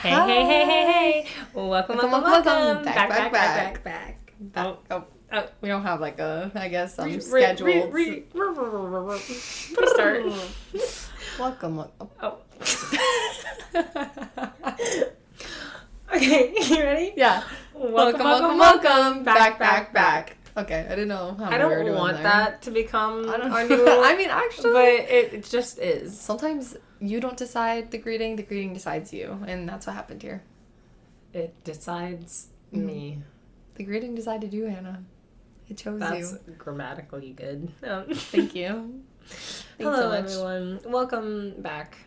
Hey. Welcome. Back. We don't have like a, I guess, scheduled. Start. Welcome. Oh. Okay, you ready? Yeah. Welcome. Back. Okay, I didn't know how I we were don't doing want there. that to become our new... I mean, actually... But it just is. Sometimes you don't decide the greeting decides you, and that's what happened here. It decides me. The greeting decided you, Hannah. It chose you. That's grammatically good. Thank you. Hello, everyone. Welcome back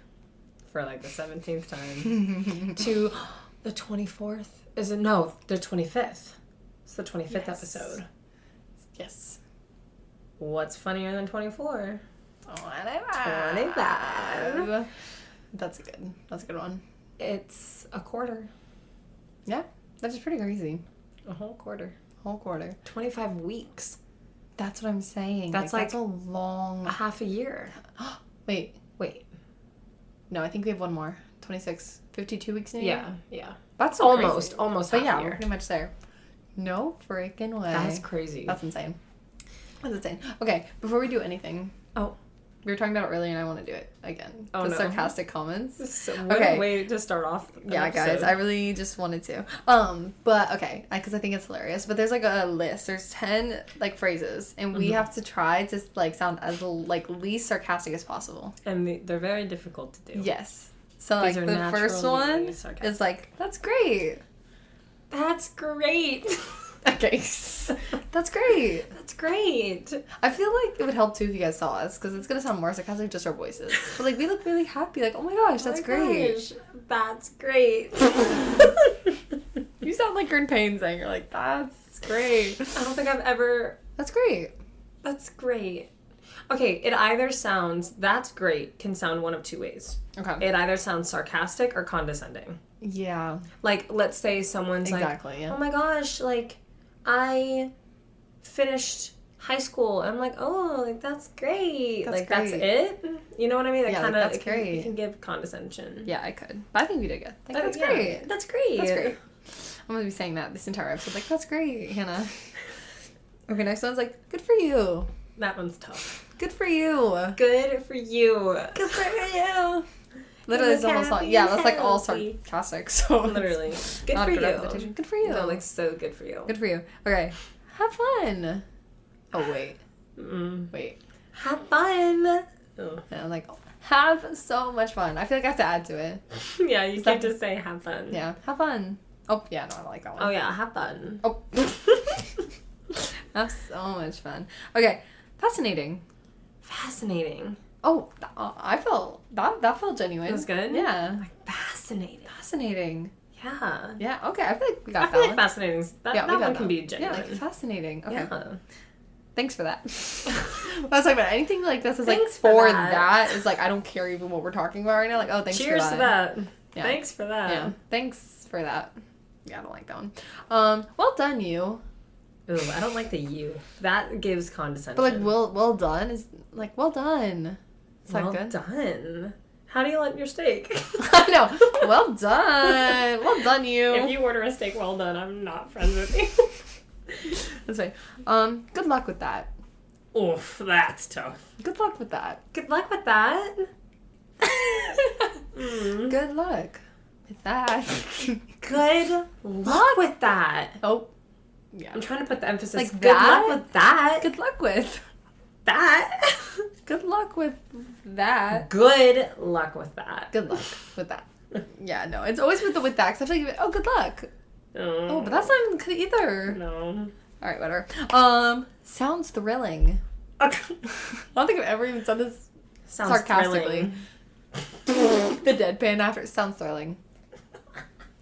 for like the 17th time to the 24th. Is it? No, the 25th. It's the 25th episode. Yes. What's funnier than 24? 25. That's a good one. It's a quarter. Yeah, that's pretty crazy. A whole quarter. 25 weeks. That's what I'm saying. That's a long... A half a year. Wait. No, I think we have one more. 26, 52 weeks in a year? Yeah. That's so almost crazy. half But yeah, a year. we're pretty much there. No freaking way. That's crazy. That's insane. Okay, before we do anything... Oh. We were talking about it earlier and I want to do it again. Oh, the no. sarcastic comments. So what a way to start off an Yeah, episode. guys, I really just wanted to. But okay, because I think it's hilarious. But there's like a list. There's 10 like phrases, and we have to try to like sound as like least sarcastic as possible. And they're very difficult to do. Yes. So like These are the first one sarcastic. is like, "That's great." That's great. Okay. That's great. That's great. I feel like it would help too if you guys saw us, because it's gonna sound more sarcastic just our voices. But like we look really happy. Like, oh my gosh, that's great. Gosh, that's great. You sound like you're in pain saying you're like, that's great. I don't think I've ever... That's great. That's great. Okay, it either sounds... That's great can sound one of two ways. Okay. It either sounds sarcastic or condescending. Yeah. Like, let's say someone's Exactly, yeah. oh my gosh, like, I finished high school. I'm like, oh, like, that's great. That's like, great. that's it? You know what I mean? That Yeah, kind like, of... that's great. You can give condescension. Yeah, I could. But I think we did good. That's Yeah, great. That's great. That's great. I'm going to be saying that this entire episode. Like, that's great, Hannah. Okay, next one's like, good for you. That one's tough. Good for you. Good for you. Good for you. Literally, it's almost all... Yeah, that's like all sarcastic, so... Literally. Good not for a good you. representation. Good for you. No, like, so good for you. Good for you. Okay. Have fun. Oh, wait. Wait. Have fun. Oh. And I'm like, have so much fun. I feel like I have to add to it. Yeah, you can't just say have fun. Yeah, have fun. Oh, yeah, no, I don't like that one. Oh, yeah, have fun. Oh. Have so much fun. Okay, fascinating. Fascinating. Oh, I felt, that felt genuine. It was good? Yeah. Like, fascinating. Fascinating. Yeah. Yeah, okay, I feel like we got I feel that like one. fascinating. That Yeah, we got one that can be genuine. Yeah, like fascinating. Okay. Yeah. Thanks for that. I was talking about anything like this is like Thanks for for that is like I don't care even what we're talking about right now. Like, oh, thanks Cheers for that. to that. Yeah. Thanks for that. Yeah. Thanks for that. Yeah, I don't like that one. Well done, you. Ooh, I don't like the you. That gives condescension. But like well done is like well done. Is that well good? done. How do you like your steak? I know. Well done. Well done, you. If you order a steak well done, I'm not friends with you. That's fine. Good luck with that. Oof, that's tough. Good luck with that. Good luck with that. Good luck with that. Good luck with that. Oh. Yeah. I'm trying to put the emphasis. Like good that? luck with that. Good luck with that. Good luck with that. Good luck with that. Good luck with that. Yeah, no. It's always with that, because I feel like, oh, good luck. Oh, but that's not even good either. No. Alright, whatever. Sounds thrilling. I don't think I've ever even said this Sounds sarcastically. thrilling. The deadpan after. Sounds thrilling.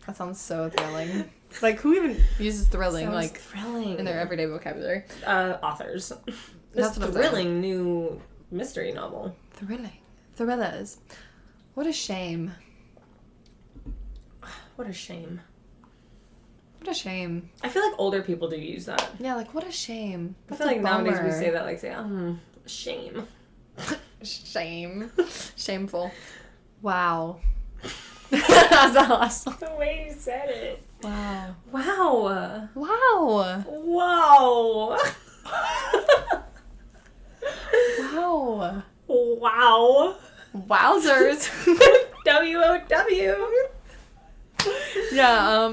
That sounds so thrilling. Like, who even uses thrilling, Sounds like, thrilling. in their everyday vocabulary? Authors. This That's what I'm thrilling new mystery novel. Thrilling. Thrillers. What a shame. What a shame. What a shame. I feel like older people do use that. Yeah, like, what a shame. I That's feel like a nowadays we bummer. say that like, shame. Shame. Shameful. Wow. That's the last one. The way you said it. Wow. Wow. Wow. Wow. Wow. Wow. Wowzers. W-O-W. Yeah,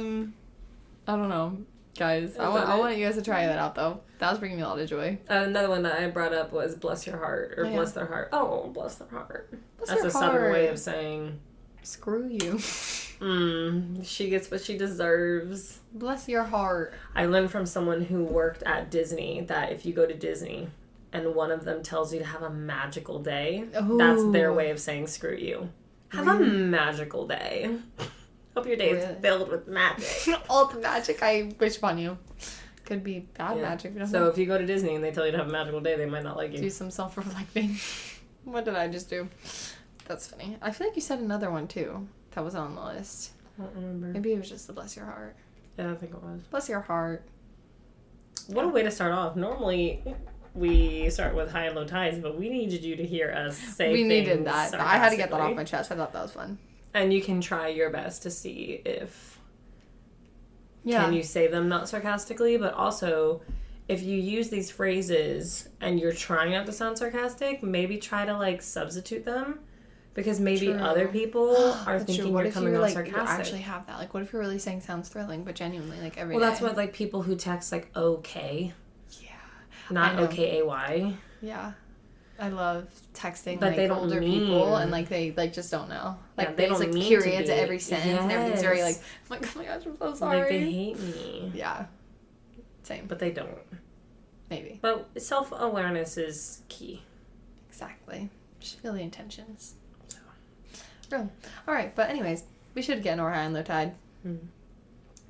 I don't know. Guys, I want you guys to try that out, though. That was bringing me a lot of joy. Another one that I brought up was bless your heart, or bless their heart. Oh, bless their heart. That's a Southern way of saying... Screw you. She gets what she deserves. Bless your heart. I learned from someone who worked at Disney that if you go to Disney and one of them tells you to have a magical day, that's their way of saying screw you. Have a magical day. Hope your day is filled with magic. All the magic I wish upon you. Could be bad magic. So if you go to Disney and they tell you to have a magical day, they might not like you. Do some self-reflecting. What did I just do? That's funny. I feel like you said another one, too, that was on the list. I don't remember. Maybe it was just the bless your heart. Yeah, I think it was. Bless your heart. What a way to start off. Normally, we start with high and low tides, but we needed you to hear us say We things needed that. I had to get that off my chest. I thought that was fun. And you can try your best to see if... Can you say them not sarcastically, but also... If you use these phrases and you're trying not to sound sarcastic, maybe try to, like, substitute them. Because maybe other people are thinking you're coming off sarcastic. You actually have that. Like, what if you're really saying sounds thrilling, but genuinely, like, every day? Well, that's what, like, people who text, like, okay. Yeah. Not okay-A-Y. Yeah. I love texting, but like, they don't older people, and, like, they, like, just don't know. Like, they don't like, mean periods at every sentence, and everything's very, like, oh my gosh, I'm so sorry. Like, they hate me. Yeah. Same. But they don't. Maybe. But self-awareness is key. Exactly. Just feel the intentions. So. Real. Alright, but anyways, we should get into our high and low tide. Do you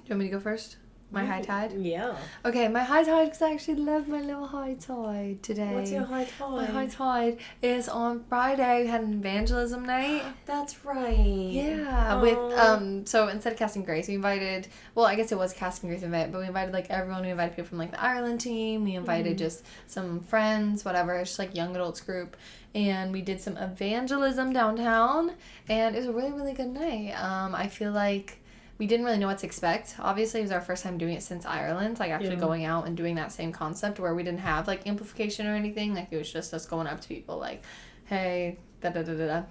want me to go first? My high tide? Yeah. Okay, my high tide, because I actually love my little high tide today. What's your high tide? My high tide is on Friday. We had an evangelism night. That's right. Yeah. Aww. With so instead of Casting Grace, we invited, well, I guess it was Casting Grace event, but we invited like everyone. We invited people from like the Ireland team. We invited just some friends, whatever. It's just like young adults group. And we did some evangelism downtown, and it was a really, really good night. I feel like we didn't really know what to expect. Obviously, it was our first time doing it since Ireland, like actually going out and doing that same concept where we didn't have like amplification or anything. Like it was just us going up to people like, hey, da-da-da-da-da,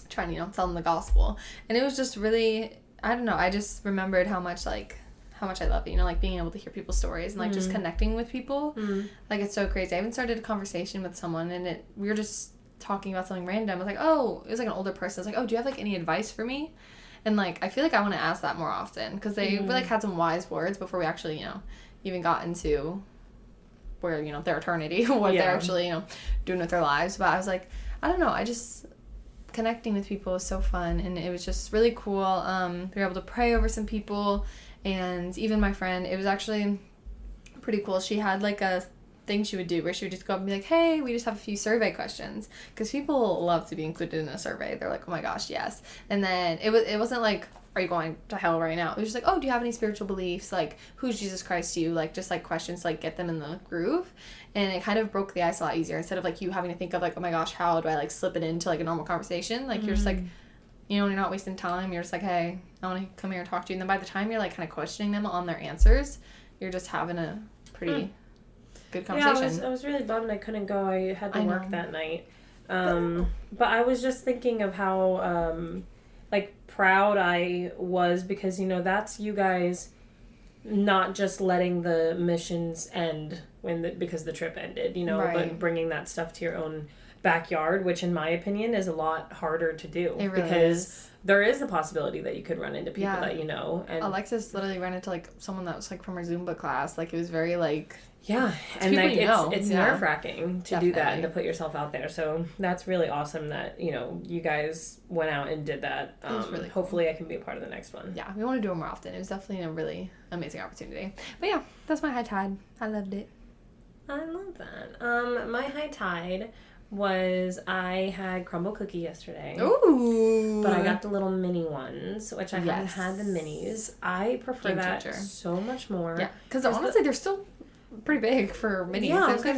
trying to, you know, tell them the gospel. And it was just really, I don't know, I just remembered how much I love it, you know, like being able to hear people's stories and like just connecting with people. Like it's so crazy. I even started a conversation with someone and we were just talking about something random. I was like, oh, it was like an older person. I was like, oh, do you have like any advice for me? And, like, I feel like I want to ask that more often because they, like, had some wise words before we actually, you know, even got into where, you know, their eternity, what they're actually, you know, doing with their lives. But I was like, I don't know, I just, connecting with people was so fun, and it was just really cool. We were able to pray over some people, and even my friend, it was actually pretty cool. She had, like, a thing she would do where she would just go up and be like, hey, we just have a few survey questions, because people love to be included in a survey. They're like, oh my gosh, yes. And then it wasn't like, are you going to hell right now? It was just like, oh, do you have any spiritual beliefs? Like, who's Jesus Christ to you? Like, just like questions to like get them in the groove. And it kind of broke the ice a lot easier instead of like you having to think of like, oh my gosh, how do I like slip it into like a normal conversation? Like you're just like, you know, you're not wasting time. You're just like, hey, I want to come here and talk to you. And then by the time you're like kind of questioning them on their answers, you're just having a pretty good conversation. Yeah, I was really bummed I couldn't go. I had to work that night. But I was just thinking of how, like, proud I was because, you know, that's you guys not just letting the missions end because the trip ended, you know, but bringing that stuff to your own backyard, which in my opinion is a lot harder to do. It really because is. There is the possibility that you could run into people that you know. And Alexis literally ran into like someone that was like from her Zumba class. Like it was very like and like it's nerve-wracking to do that and to Definitely. put yourself out there. So that's really awesome that, you know, you guys went out and did that. It was really cool. Hopefully I can be a part of the next one. Yeah, we want to do it more often. It was definitely a really amazing opportunity. But yeah, that's my high tide. I loved it. I love that. My high tide was I had crumble cookie yesterday. Ooh. But I got the little mini ones, which I haven't had the minis. I prefer that so much more. Yeah, because honestly, they're still pretty big for minis. Yeah, They're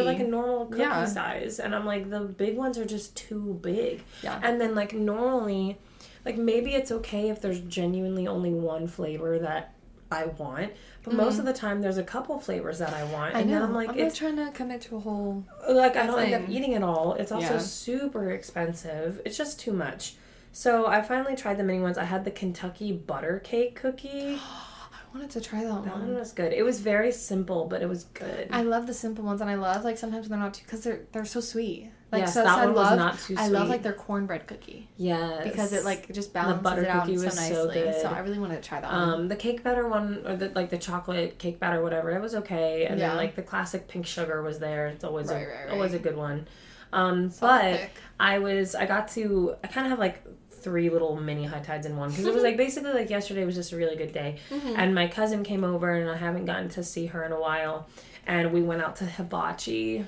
like a normal cookie size. And I'm like, the big ones are just too big. Yeah. And then, like, normally, like, maybe it's okay if there's genuinely only one flavor that I want, but most of the time there's a couple flavors that I want. And then I'm like, I'm not trying to commit to a whole like, I don't end up eating it all. It's also super expensive. It's just too much. So I finally tried the mini ones. I had the Kentucky butter cake cookie. I wanted to try that one. That one was good. It was very simple, but it was good. I love the simple ones, and I love, like, sometimes they're not too, because they're so sweet. Like, yes, that one was not too sweet. I love, like, their cornbread cookie. Yes. Because it, like, just balances it out so nicely. So good. So I really wanted to try that one. The cake batter one, or the chocolate cake batter, whatever, it was okay. And then, like, the classic pink sugar was there. It's always always a good one. But I kind of have, like, 3 little mini high tides in one, because it was like basically like yesterday was just a really good day, and my cousin came over and I haven't gotten to see her in a while, and we went out to hibachi.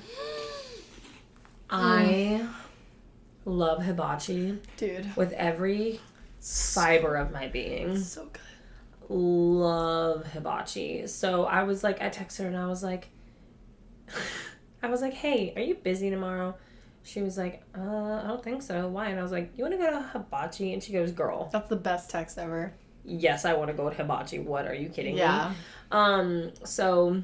I love hibachi, dude, with every fiber of my being. So good. Love hibachi. So I was like, I texted her and I was like, hey, are you busy tomorrow? She was like, I don't think so. Why? And I was like, you want to go to hibachi? And she goes, girl. That's the best text ever. Yes, I want to go to hibachi. What? Are you kidding me? Yeah. So...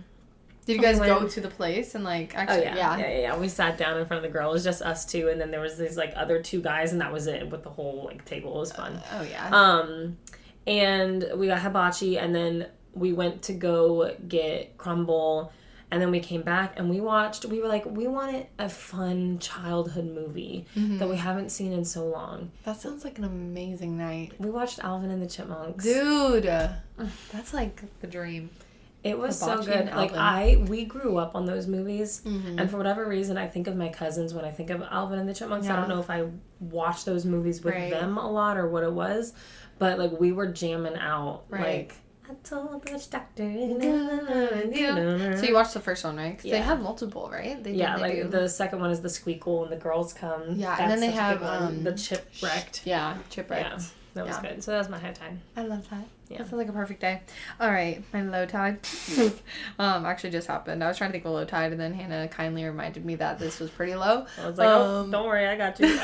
Did you guys go to the place and, like, actually... Oh, yeah. We sat down in front of the girl. It was just us two. And then there was these, like, other 2 guys. And that was it with the whole, like, table. It was fun. And we got hibachi. And then we went to go get crumble. And then we came back and we were like, we wanted a fun childhood movie that we haven't seen in so long. That sounds like an amazing night. We watched Alvin and the Chipmunks. Dude, that's like the dream. It was so good. Like, we grew up on those movies. And for whatever reason, I think of my cousins when I think of Alvin and the Chipmunks. I don't know if I watched those movies with them a lot or what it was. But, like, we were jamming out. Like... I told the doctor. So you watched the first one, right? They have multiple, right? They do. The second one is the Squeakle and the girls come. Yeah, and then they have the Chipwrecked. Yeah, Chipwrecked. Yeah, that was good. So that was my high tide. I love that. Yeah. That sounds like a perfect day. All right, my low tide actually just happened. I was trying to think of a low tide, and then Hannah kindly reminded me that this was pretty low. I was like, don't worry, I got you.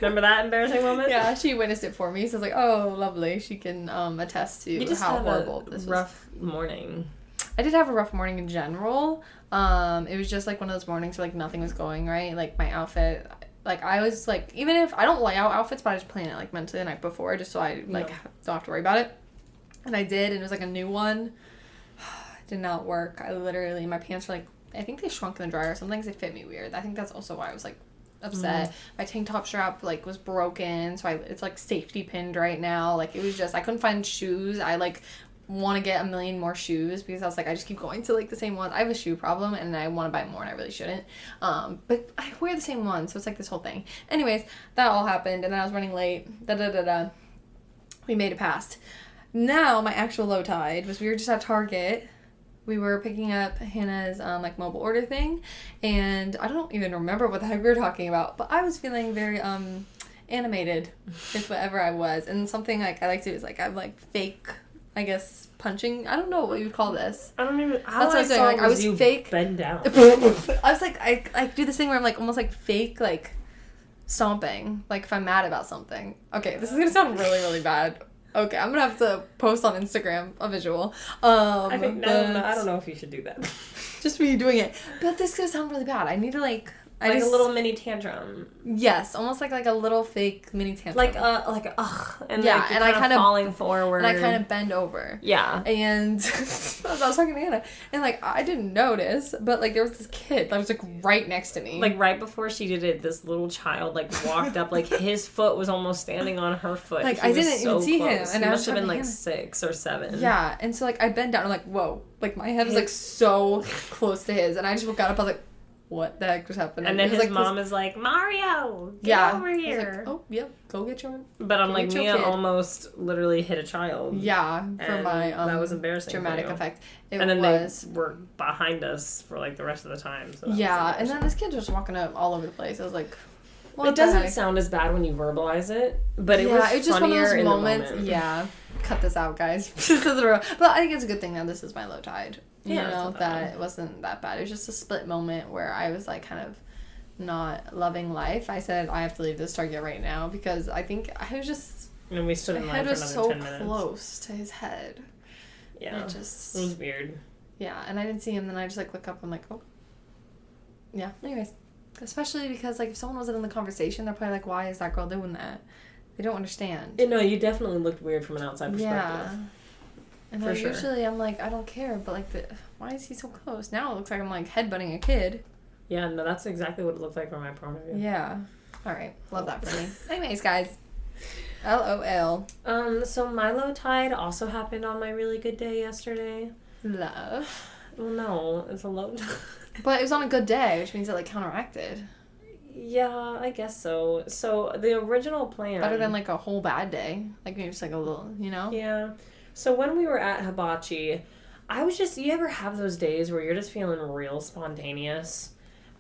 Remember that embarrassing moment? Yeah, she witnessed it for me, so I was like, oh, lovely. She can attest to how horrible this was. Rough morning. I did have a rough morning in general. It was just like one of those mornings where, like, nothing was going right. Like, my outfit... Like, I was, like, even if... I don't lay out outfits, but I just plan it, like, mentally the night before, just so I, like, don't have to worry about it. And I did, and it was, like, a new one. It did not work. I literally... My pants were, like... I think they shrunk in the dryer or something, because they fit me weird. I think that's also why I was, like, upset. My tank top strap, like, was broken, so it's, like, safety pinned right now. Like, it was just... I couldn't find shoes. I, like... want to get a million more shoes because I was like, I just keep going to, like, the same ones. I have a shoe problem and I want to buy more and I really shouldn't. But I wear the same ones, so it's like this whole thing. Anyways, that all happened and then I was running late. We made it past. Now, my actual low tide was we were just at Target. We were picking up Hannah's, like, mobile order thing, and I don't even remember what the heck we were talking about, but I was feeling very, animated with whatever I was, and something, like, I like to do is, like, I have, like, fake, I guess, punching. I don't know what you would call this. I don't even... That's what I was doing. Like, I was fake... bend down. I was, like, I do this thing where I'm, like, almost, like, fake, like, stomping. Like, if I'm mad about something. Okay, this is gonna sound really, really bad. Okay, I'm gonna have to post on Instagram a visual. I don't know if you should do that. Just me doing it. But this is gonna sound really bad. I need to, like... a little mini tantrum. Yes, almost like a little fake mini tantrum. And yeah, and I kind of falling forward. And I kind of bend over. Yeah. And I was talking to Hannah, and, like, I didn't notice, but, like, there was this kid that was, like, right next to me. Like, right before she did it, this little child, like, walked up, like, his foot was almost standing on her foot. Like, I didn't even see him, and I must have been, like, 6 or 7. Yeah, and so, like, I bent down, and, like, whoa, like, my head was, like, so close to his, and I just got up, I was like, what the heck just happened? And then his mom is like, Mario, get over here. Like, oh, yep, go get your... But I'm like, Mia almost literally hit a child. Yeah, for my that was embarrassing. Dramatic effect. They were behind us for, like, the rest of the time. So yeah, and then this kid was walking up all over the place. I was like, it doesn't sound as bad when you verbalize it, but it was just one of those moments. Moment. Yeah, cut this out, guys. But I think it's a good thing that this is my low tide. You know, that it wasn't that bad. It was just a split moment where I was, like, kind of not loving life. I said, I have to leave this Target right now because I think I was just And we stood in line for another 10 minutes. Head was so close to his head. Yeah. It was weird. Yeah, and I didn't see him, then I just, like, look up, I'm like, oh. Yeah, anyways. Especially because, like, if someone wasn't in the conversation, they're probably like, why is that girl doing that? They don't understand. No, you definitely looked weird from an outside perspective. Yeah. And for sure. Usually I'm like, I don't care, but, like, why is he so close? Now it looks like I'm, like, headbutting a kid. Yeah, no, that's exactly what it looked like from my point of view. Yeah. All right. Love that for me. Anyways, guys. LOL. So Milo Tide also happened on my really good day yesterday. Love. Well, no, it's a low tide. But it was on a good day, which means it, like, counteracted. Yeah, I guess so. So the original plan... Better than, like, a whole bad day. Like, maybe just, like, a little, you know? Yeah. So when we were at Hibachi, I was just... You ever have those days where you're just feeling real spontaneous?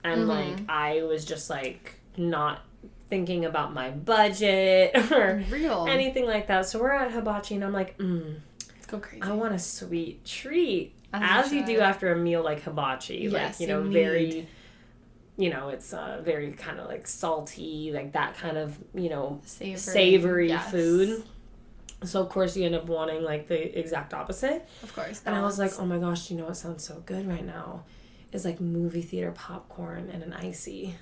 And, like, I was just, like, not thinking about my budget or anything like that. So we're at Hibachi, and I'm like, let's go crazy. I want a sweet treat. As you do after a meal like hibachi. Yes, like, you know, very... You know, it's very kind of, like, salty, like, that kind of, you know, savory food. So, of course, you end up wanting, like, the exact opposite. Of course. And I was like, oh, my gosh, you know what sounds so good right now? Is, like, movie theater popcorn and an icy.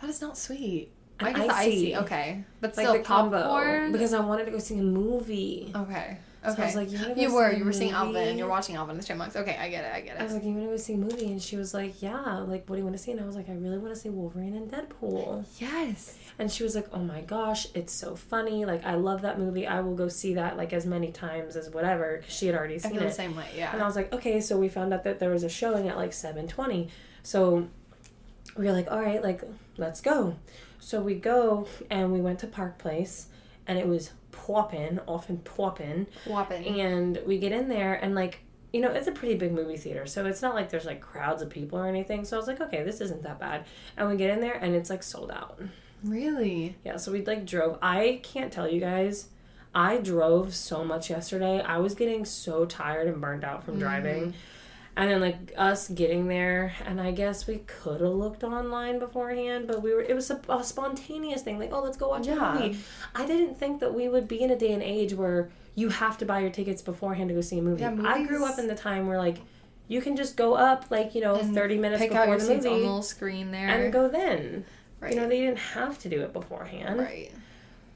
That is not sweet. An I guess the icy, okay. But still, like the popcorn? combo. Because I wanted to go see a movie. Okay. So I was like, you were seeing Alvin, you're watching Alvin and the Chipmunks. Okay, I get it. I was like, you want to go see a movie? And she was like, yeah, like, what do you want to see? And I was like, I really want to see Wolverine and Deadpool. Yes. And she was like, oh my gosh, it's so funny. Like, I love that movie. I will go see that, like, as many times as whatever, because she had already seen it. I feel the same way, yeah. And I was like, okay, so we found out that there was a showing at, like, 7:20. So we were like, all right, like, let's go. So we go, and we went to Park Place, and it was poppin'. And we get in there, and, like, you know, it's a pretty big movie theater, so it's not like there's, like, crowds of people or anything. So I was like, okay, this isn't that bad. And we get in there, and it's, like, sold out. Really? Yeah, so we, like, drove. I can't tell you guys, I drove so much yesterday. I was getting so tired and burnt out from driving. And then, like, us getting there, and I guess we could have looked online beforehand, but it was a spontaneous thing. Like, oh, let's go watch a movie. I didn't think that we would be in a day and age where you have to buy your tickets beforehand to go see a movie. Yeah, I grew up in the time where, like, you can just go up, like, you know, 30 minutes before the movie. Pick out your seats on the little screen there. And go then. Right. You know, they didn't have to do it beforehand. Right.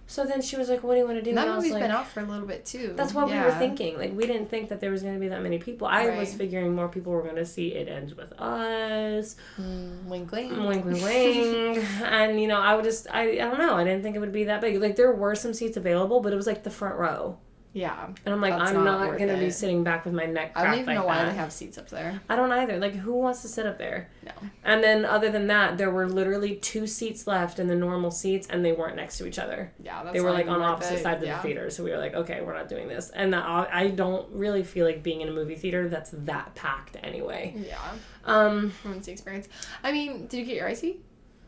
So then she was like, what do you want to do? That movie's been out for a little bit, too. That's what we were thinking. Like, we didn't think that there was going to be that many people. I was figuring more people were going to see It Ends With Us. Wink, wink. Wink, wink, wink. And, you know, I don't know. I didn't think it would be that big. Like, there were some seats available, but it was, like, the front row. Yeah. And I'm like, I'm not going to be sitting back with my neck cracked. I don't even know why they have seats up there. I don't either. Like, who wants to sit up there? No. And then, other than that, there were literally 2 seats left in the normal seats, and they weren't next to each other. Yeah, that's They were, like, on opposite sides of the theater, so we were like, okay, we're not doing this. And I don't really feel like being in a movie theater that's that packed anyway. Yeah. Ruins the experience. I mean, did you get your icy?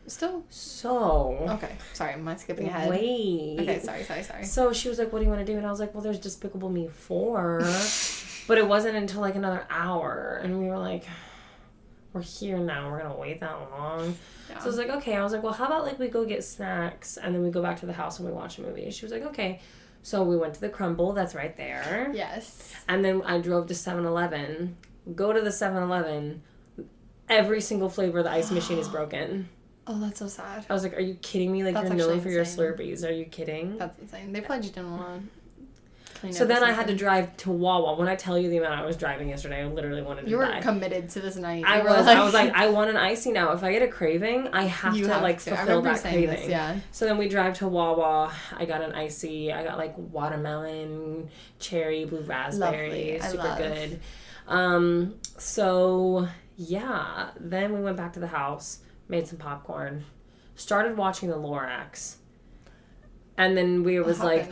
Still? So. Okay. Sorry, am I skipping ahead? Wait. Okay, sorry. So she was like, what do you want to do? And I was like, well, there's Despicable Me 4. But it wasn't until, like, another hour. And we were like, we're here now. We're going to wait that long. Yeah. So I was like, okay. I was like, well, how about, like, we go get snacks and then we go back to the house and we watch a movie. She was like, okay. So we went to the Crumble. That's right there. Yes. And then I drove to 7-Eleven. Go to the 7-Eleven. Every single flavor of the ice machine is broken. Oh, that's so sad. I was like, are you kidding me? Like, you're known for your Slurpees. Are you kidding? That's insane. They probably just didn't want to. So then I had to drive to Wawa. When I tell you the amount I was driving yesterday, I literally wanted to die. You were committed to this night. I was like, I want an icy now. If I get a craving, I have to fulfill that craving. This, yeah. So then we drive to Wawa. I got an icy. I got, like, watermelon, cherry, blue raspberry. Super good. So, yeah. Then we went back to the house. Made some popcorn, started watching the Lorax, and then we was like,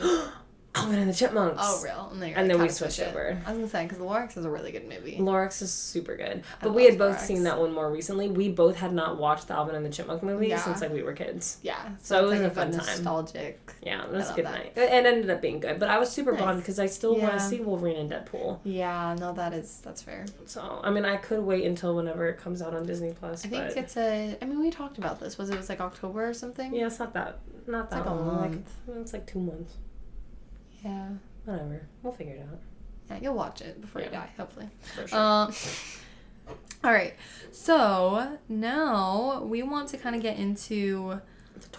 Alvin and the Chipmunks. Oh, real? And then we switched over. I was gonna say, because the Lorax is a really good movie. Lorax is super good. But we had both seen that one more recently. We both had not watched the Alvin and the Chipmunk movie since, like, we were kids. Yeah. So it was a fun time. Nostalgic. Yeah, it was a good night. It ended up being good. But I was super bummed because I still want to see Wolverine and Deadpool. Yeah, no, that's fair. So, I mean, I could wait until whenever it comes out on Disney+. I think we talked about this. Was it like October or something? Yeah, it's not that like long. a month. It's like 2 months. Yeah. Whatever. We'll figure it out. Yeah, you'll watch it before you die, hopefully. For sure. All right. So now we want to kind of get into The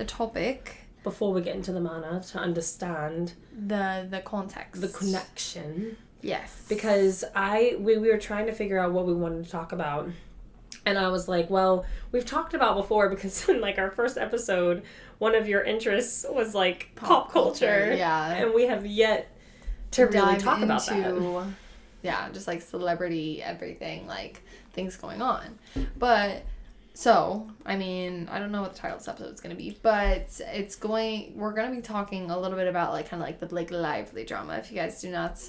topic. Before we get into the manner, to understand the context. The connection. Yes. Because we were trying to figure out what we wanted to talk about. And I was like, well, we've talked about before, because in like our first episode, one of your interests was like pop culture. Yeah. And we have yet to really talk about that. Yeah, just like celebrity everything, like things going on. But so, I mean, I don't know what the title of this episode is going to be, but we're going to be talking a little bit about like kind of like the Blake Lively drama. If you guys do not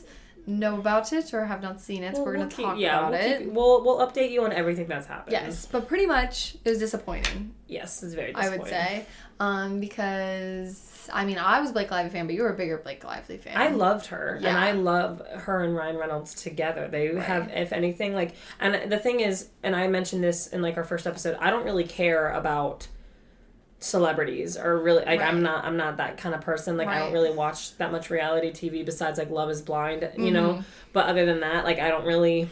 know about it or have not seen it, we're going to talk about it. We'll update you on everything that's happened. Yes, but pretty much it was disappointing. Yes, it's very disappointing. I would say, because I mean, I was a Blake Lively fan, but you were a bigger Blake Lively fan. I loved her, and I love her and Ryan Reynolds together. They have, if anything, like, and the thing is, and I mentioned this in like our first episode, I don't really care about celebrities, or really, like, I'm not that kind of person. Like, I don't really watch that much reality TV besides like Love is Blind, you know. But other than that, like, I don't really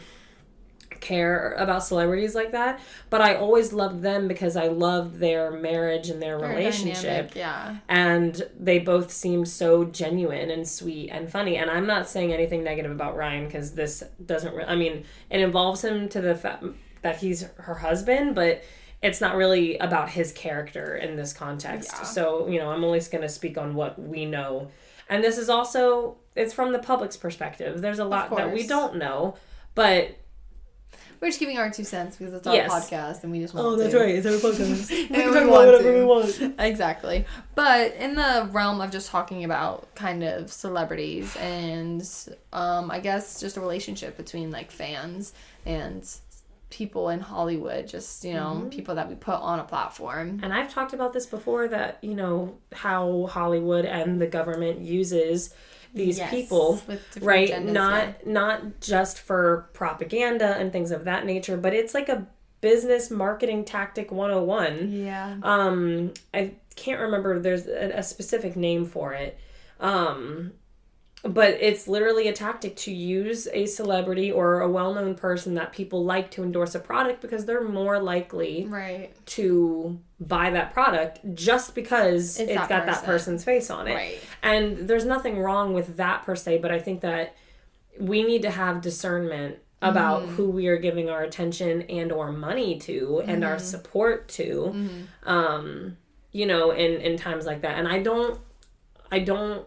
care about celebrities like that. But I always loved them because I loved their marriage and their relationship. Dynamic, and they both seemed so genuine and sweet and funny. And I'm not saying anything negative about Ryan, because this doesn't I mean, it involves him to the fact that he's her husband, but it's not really about his character in this context. So, you know, I'm only going to speak on what we know. And this is also, it's from the public's perspective. There's a lot that we don't know, but we're just giving our 2 cents because it's our podcast and we just want to. Oh, that's right. It's our podcast. We can talk about whatever we want. Exactly. But in the realm of just talking about kind of celebrities and I guess just a relationship between like fans and people in Hollywood, just, you know, people that we put on a platform. And I've talked about this before, that, you know, how Hollywood and the government uses these people, right? Agendas, not just for propaganda and things of that nature, but it's like a business marketing tactic 101. Yeah. I can't remember, there's a specific name for it. But it's literally a tactic to use a celebrity or a well-known person that people like to endorse a product, because they're more likely to buy that product just because it's got that person's face on it. Right. And there's nothing wrong with that per se, but I think that we need to have discernment about who we are giving our attention and or money to and our support to, you know, in times like that. And I don't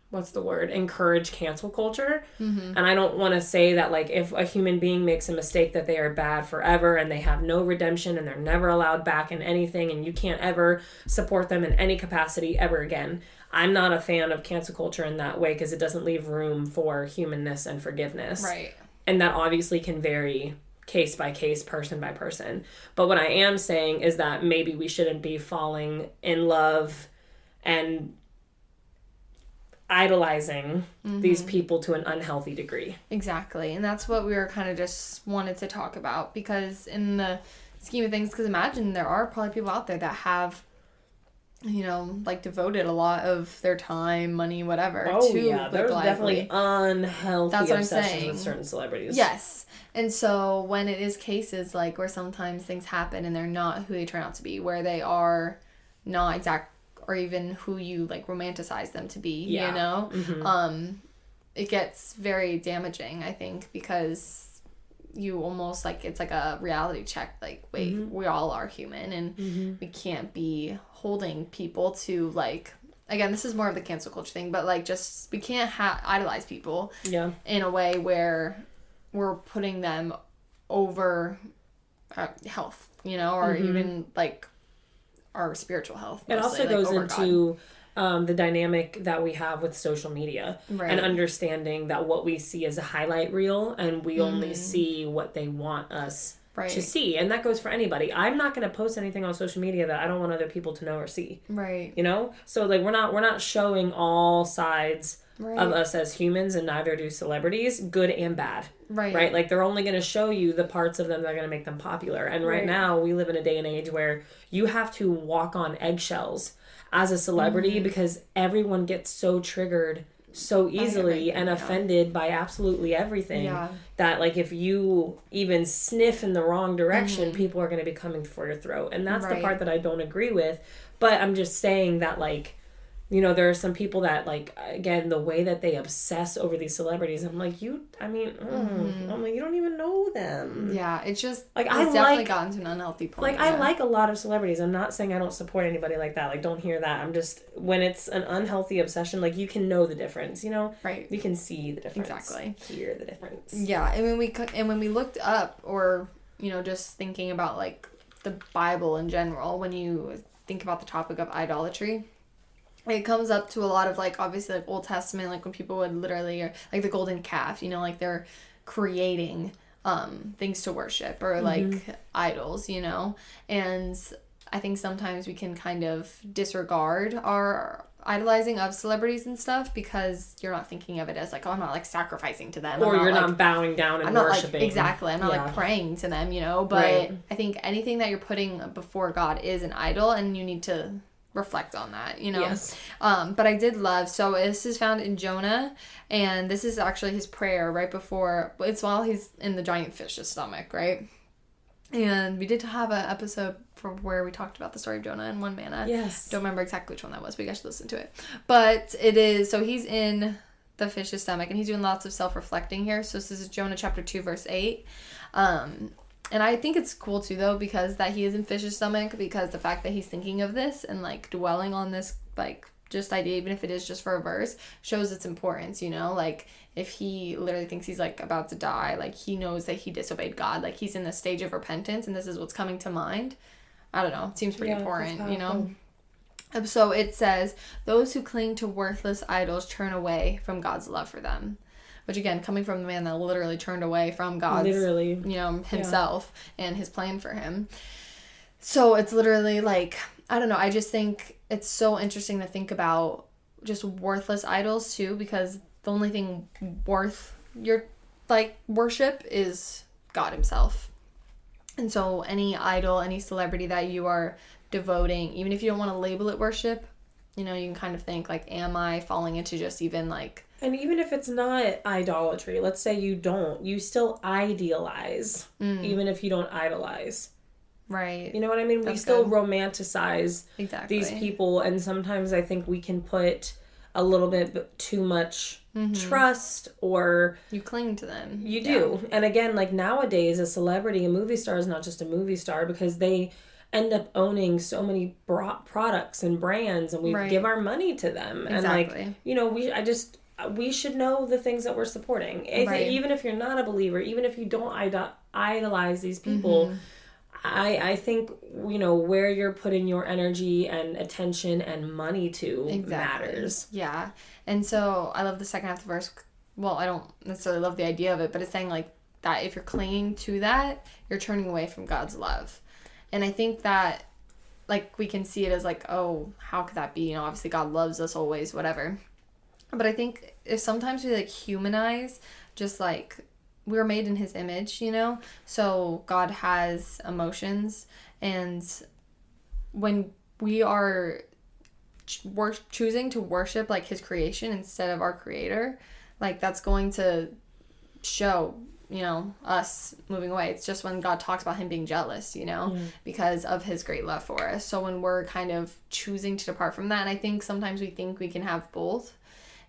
what's the word? Encourage cancel culture. And I don't want to say that, like, if a human being makes a mistake, that they are bad forever and they have no redemption and they're never allowed back in anything and you can't ever support them in any capacity ever again. I'm not a fan of cancel culture in that way, because it doesn't leave room for humanness and forgiveness. Right. And that obviously can vary case by case, person by person. But what I am saying is that maybe we shouldn't be falling in love and idolizing these people to an unhealthy degree. Exactly. And that's what we were kind of just wanted to talk about, because in the scheme of things, because imagine there are probably people out there that have, you know, like devoted a lot of their time, money, whatever to there's definitely unhealthy obsessions with certain celebrities. Yes. And so when it is cases like where sometimes things happen and they're not who they turn out to be, where they are not exact or even who you like romanticize them to be, you know, it gets very damaging, I think, because you almost like, it's like a reality check, like, wait, we all are human, and we can't be holding people to, like, again, this is more of the cancel culture thing, but like, just, we can't idolize people in a way where we're putting them over health, you know, or even like our spiritual health. Mostly. It also goes into the dynamic that we have with social media, and understanding that what we see is a highlight reel, and we only see what they want us to see. And that goes for anybody. I'm not going to post anything on social media that I don't want other people to know or see. Right. You know? So like, we're not showing all sides of us as humans, and neither do celebrities, good and bad. Right? Like, they're only going to show you the parts of them that are going to make them popular. And right now, we live in a day and age where you have to walk on eggshells as a celebrity because everyone gets so triggered so easily and offended by absolutely everything that, like, if you even sniff in the wrong direction, people are going to be coming for your throat. And that's the part that I don't agree with. But I'm just saying that, like, you know, there are some people that, like, again, the way that they obsess over these celebrities, I'm like, you don't even know them. Yeah, it's just, like, it's definitely gotten to an unhealthy point. Like, I like a lot of celebrities. I'm not saying I don't support anybody like that. Like, don't hear that. I'm just, when it's an unhealthy obsession, like, you can know the difference, you know? Right. You can see the difference. Exactly. Hear the difference. Yeah, and when we looked up, or, you know, just thinking about, like, the Bible in general, when you think about the topic of idolatry, it comes up to a lot of, like, obviously, like, Old Testament, like, when people would literally, or, like, the golden calf, you know, like, they're creating things to worship, or, like, idols, you know, and I think sometimes we can kind of disregard our idolizing of celebrities and stuff because you're not thinking of it as, like, oh, I'm not, like, sacrificing to them. Or you're not bowing down and worshiping. Like, exactly. I'm not, like, praying to them, you know, but I think anything that you're putting before God is an idol, and you need to reflect on that, you know. Yes. But I did love, so this is found in Jonah, and this is actually his prayer right before, it's while he's in the giant fish's stomach, right? And we did have an episode for where we talked about the story of Jonah and one manna. Yes. Don't remember exactly which one that was, but you guys should listen to it. But it is, so he's in the fish's stomach, and he's doing lots of self-reflecting here. So this is Jonah chapter 2 verse 8. And I think it's cool too, though, because that he is in fish's stomach, because the fact that he's thinking of this and, like, dwelling on this, like, just idea, even if it is just for a verse, shows its importance, you know? Like, if he literally thinks he's, like, about to die, like, he knows that he disobeyed God, like, he's in the stage of repentance, and this is what's coming to mind. I don't know. It seems pretty important, you know? So it says, those who cling to worthless idols turn away from God's love for them. Which, again, coming from the man that literally turned away from God's, you know, himself and his plan for him. So it's literally, like, I don't know. I just think it's so interesting to think about just worthless idols, too, because the only thing worth your, like, worship is God himself. And so any idol, any celebrity that you are devoting, even if you don't want to label it worship, you know, you can kind of think, like, am I falling into just even, like... And even if it's not idolatry, let's say you still idealize, even if you don't idolize. Right. You know what I mean? We still romanticize these people, and sometimes I think we can put a little bit too much trust, or... You cling to them. You do. And again, like, nowadays, a celebrity, a movie star is not just a movie star, because they end up owning so many products and brands, and we give our money to them. And, like, you know, we should know the things that we're supporting. Even if you're not a believer, even if you don't idolize these people, I think, you know, where you're putting your energy and attention and money to matters. Yeah. And so I love the second half of the verse. Well, I don't necessarily love the idea of it, but it's saying, like, that if you're clinging to that, you're turning away from God's love. And I think that, like, we can see it as, like, oh, how could that be? You know, obviously God loves us always, whatever. But I think if sometimes we, like, humanize, just, like, we were made in his image, you know? So God has emotions, and when we are choosing to worship, like, his creation instead of our creator, like, that's going to show, you know, us moving away. It's just when God talks about him being jealous, you know, because of his great love for us. So when we're kind of choosing to depart from that, and I think sometimes we think we can have both.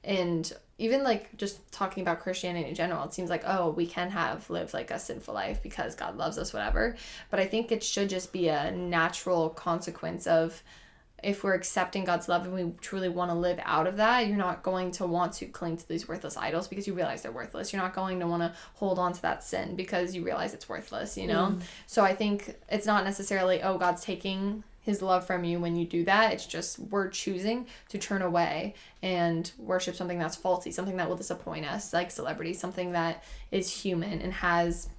And even, like, just talking about Christianity in general, it seems like, oh, we can live, like, a sinful life because God loves us, whatever. But I think it should just be a natural consequence of, if we're accepting God's love and we truly want to live out of that, you're not going to want to cling to these worthless idols because you realize they're worthless. You're not going to want to hold on to that sin because you realize it's worthless, you know? So I think it's not necessarily, oh, God's taking his love from you when you do that. It's just we're choosing to turn away and worship something that's faulty, something that will disappoint us, like celebrities, something that is human and has,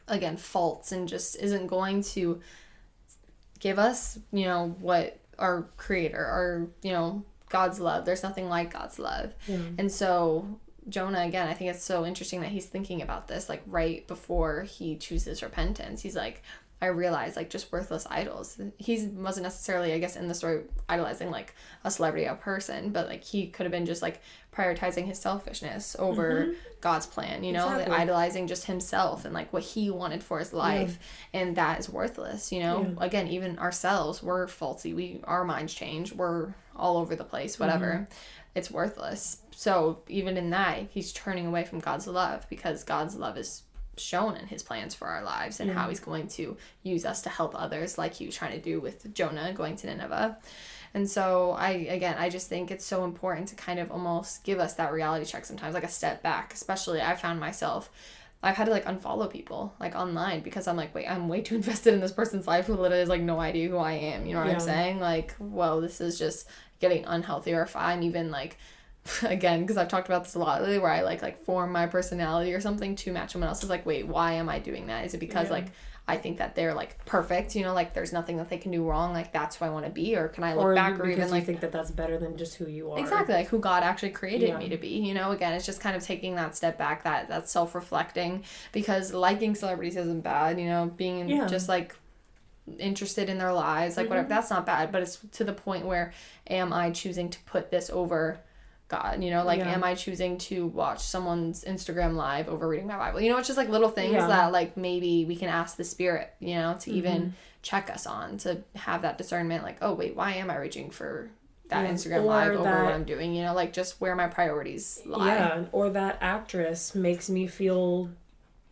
again, faults and just isn't going to give us, you know, what our creator or, you know, God's love. There's nothing like God's love. And so Jonah, again, I think it's so interesting that he's thinking about this, like, right before he chooses repentance. He's like, I realized, like, just worthless idols. He wasn't necessarily, I guess, in the story idolizing, like, a celebrity, a person, but, like, he could have been just, like, prioritizing his selfishness over God's plan, you know, exactly. Like, idolizing just himself and, like, what he wanted for his life, and that is worthless, you know? Again, even ourselves, we're faulty. Our minds change. We're all over the place, whatever. It's worthless. So even in that, he's turning away from God's love, because God's love is shown in his plans for our lives and how he's going to use us to help others, like he was trying to do with Jonah going to Nineveh. And so I just think it's so important to kind of almost give us that reality check sometimes, like a step back. Especially I found myself, I've had to like unfollow people like online because I'm like, wait, I'm way too invested in this person's life who literally has like no idea who I am. You know what I'm saying? Like, well, this is just getting unhealthy. Or if I'm even like, again, because I've talked about this a lot lately, where I like form my personality or something to match someone else's, like, wait, why am I doing that? Is it because like I think that they're like perfect, you know, like there's nothing that they can do wrong, like that's who I want to be? Or can I look back, or even like think that that's better than just who you are? Exactly, like who God actually created me to be, you know? Again, it's just kind of taking that step back, that self-reflecting, because liking celebrities isn't bad, you know, being just like interested in their lives, like whatever, that's not bad, but it's to the point where, am I choosing to put this over God, you know, like, am I choosing to watch someone's Instagram live over reading my Bible? You know, it's just like little things that like maybe we can ask the Spirit, you know, to even check us on, to have that discernment, like, oh wait, why am I reaching for that Instagram live over what I'm doing, you know, like just where my priorities lie. Yeah, or that actress makes me feel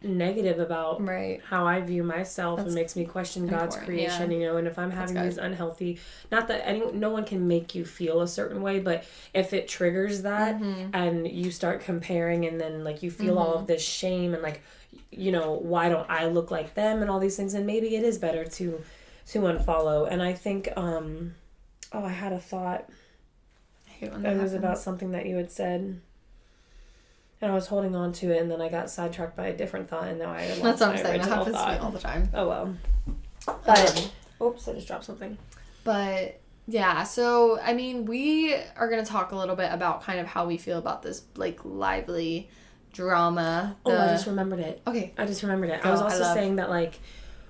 negative about how I view myself. It makes me question God's creation, you know, and if I'm having these unhealthy, not that no one can make you feel a certain way, but if it triggers that and you start comparing, and then like you feel all of this shame and like, you know, why don't I look like them and all these things, and maybe it is better to unfollow. And I think I had a thought. I hate when it that was happens. About something that you had said. And I was holding on to it, and then I got sidetracked by a different thought, and now I lost That's what I'm my saying. That original happens thought. to me all the time. Oh, well. But, oops, I just dropped something. But, yeah, so, I mean, we are going to talk a little bit about kind of how we feel about this, like, lively drama. I just remembered it. Okay. I just remembered it. I was also saying that, like,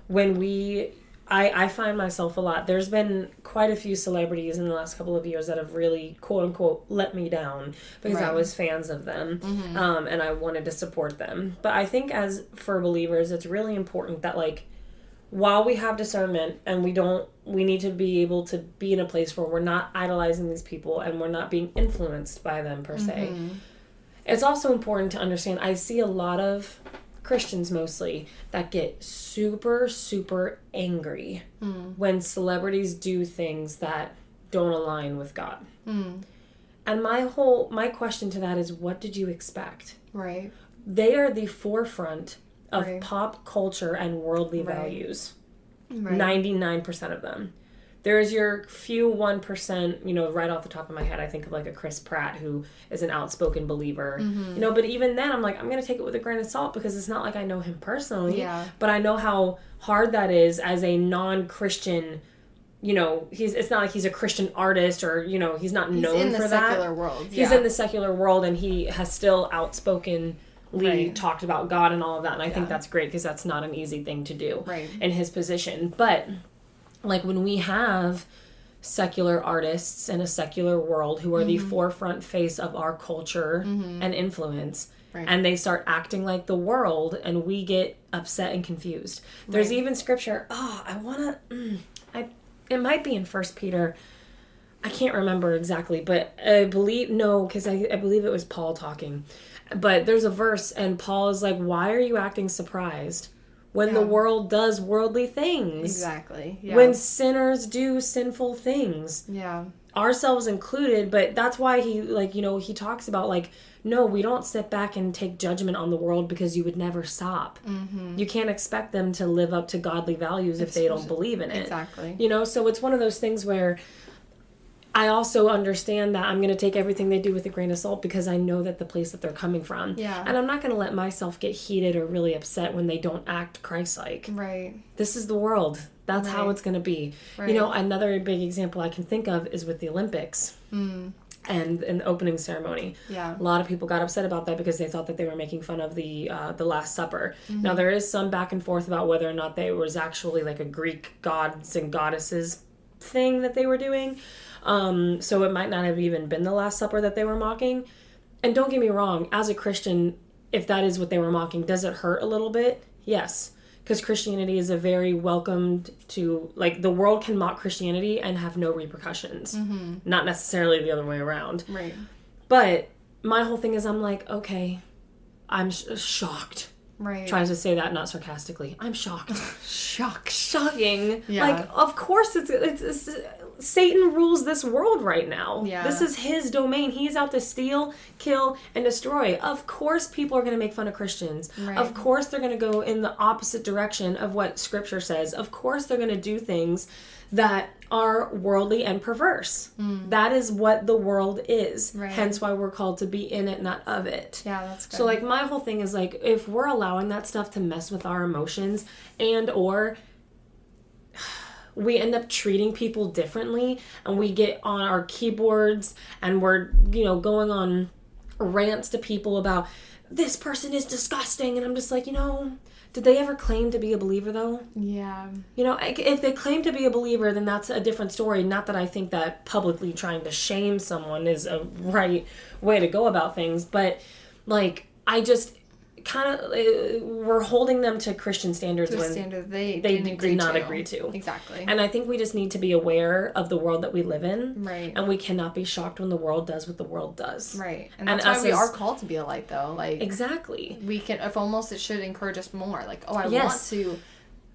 when I find myself a lot. There's been quite a few celebrities in the last couple of years that have really, quote unquote, let me down because I was fans of them, and I wanted to support them. But I think for believers, it's really important that, like, while we have discernment and we need to be able to be in a place where we're not idolizing these people and we're not being influenced by them per se. It's also important to understand, I see a lot of Christians mostly that get super, super angry when celebrities do things that don't align with God. And my question to that is, what did you expect? Right. They are the forefront of pop culture and worldly values. 99% of them. There's your few 1%, you know, right off the top of my head, I think of like a Chris Pratt who is an outspoken believer, you know, but even then I'm like, I'm going to take it with a grain of salt because it's not like I know him personally, but I know how hard that is as a non-Christian, you know, it's not like he's a Christian artist or, you know, he's not known for that. He's in the secular world. He's in the secular world, and he has still outspokenly talked about God and all of that. And I think that's great because that's not an easy thing to do in his position. But like when we have secular artists in a secular world who are the forefront face of our culture and influence, and they start acting like the world, and we get upset and confused. There's even scripture. It might be in 1 Peter. I can't remember exactly, but I believe it was Paul talking. But there's a verse, and Paul is like, why are you acting surprised when the world does worldly things? Exactly. Yeah. When sinners do sinful things. Yeah. Ourselves included, but that's why he, like, you know, he talks about, like, no, we don't sit back and take judgment on the world because you would never stop. You can't expect them to live up to godly values if they don't believe in it. Exactly. You know, so it's one of those things where I also understand that I'm going to take everything they do with a grain of salt because I know that the place that they're coming from. Yeah. And I'm not going to let myself get heated or really upset when they don't act Christ-like. Right. This is the world. That's how it's going to be. You know, another big example I can think of is with the Olympics. and in the opening ceremony. Yeah. A lot of people got upset about that because they thought that they were making fun of the Last Supper. Now, there is some back and forth about whether or not there was actually like a Greek gods and goddesses thing that they were doing. So it might not have even been the Last Supper that they were mocking. And don't get me wrong, as a Christian, if that is what they were mocking, does it hurt a little bit? Yes. Because Christianity is a very welcomed to, like, the world can mock Christianity and have no repercussions. Not necessarily the other way around. Right. But my whole thing is I'm like, okay, I'm shocked. Right. Trying to say that not sarcastically. I'm shocked. Shocking. Yeah. Like, of course it's Satan rules this world right now. Yeah. This is his domain. He's out to steal, kill, and destroy. Of course people are going to make fun of Christians. Right. Of course they're going to go in the opposite direction of what Scripture says. Of course they're going to do things that are worldly and perverse. That is what the world is. Right. Hence why we're called to be in it, not of it. Yeah, that's good. So, like, my whole thing is, like, if we're allowing that stuff to mess with our emotions and or we end up treating people differently and we get on our keyboards and we're, going on rants to people about this person is disgusting. And I'm just like, did they ever claim to be a believer, though? Yeah. If they claim to be a believer, then that's a different story. Not that I think that publicly trying to shame someone is a right way to go about things. But, like, I just kind of... we're holding them to Christian standards when standard they did not agree to. Exactly. And I think we just need to be aware of the world that we live in. Right. And we cannot be shocked when the world does what the world does. Right. And that's why we are called to be a light, though. Like, exactly. We can... If almost it should encourage us more. Like, I want to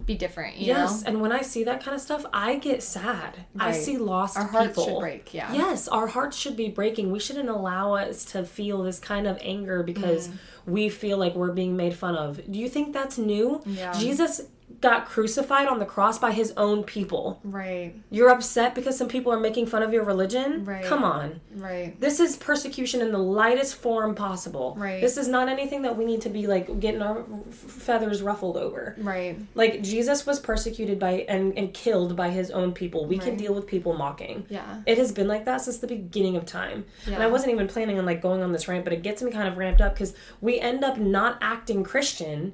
be different, you know? Yes, and when I see that kind of stuff, I get sad. Right. I see lost people. Our hearts should break, yeah. Yes, our hearts should be breaking. We shouldn't allow us to feel this kind of anger because we feel like we're being made fun of. Do you think that's new? Yeah. Jesus got crucified on the cross by his own people. Right. You're upset because some people are making fun of your religion? Right. Come on. Right. This is persecution in the lightest form possible. Right. This is not anything that we need to be, like, getting our feathers ruffled over. Right. Like, Jesus was persecuted by and killed by his own people. We can deal with people mocking. Yeah. It has been like that since the beginning of time. Yeah. And I wasn't even planning on, like, going on this rant, but it gets me kind of ramped up because we end up not acting Christian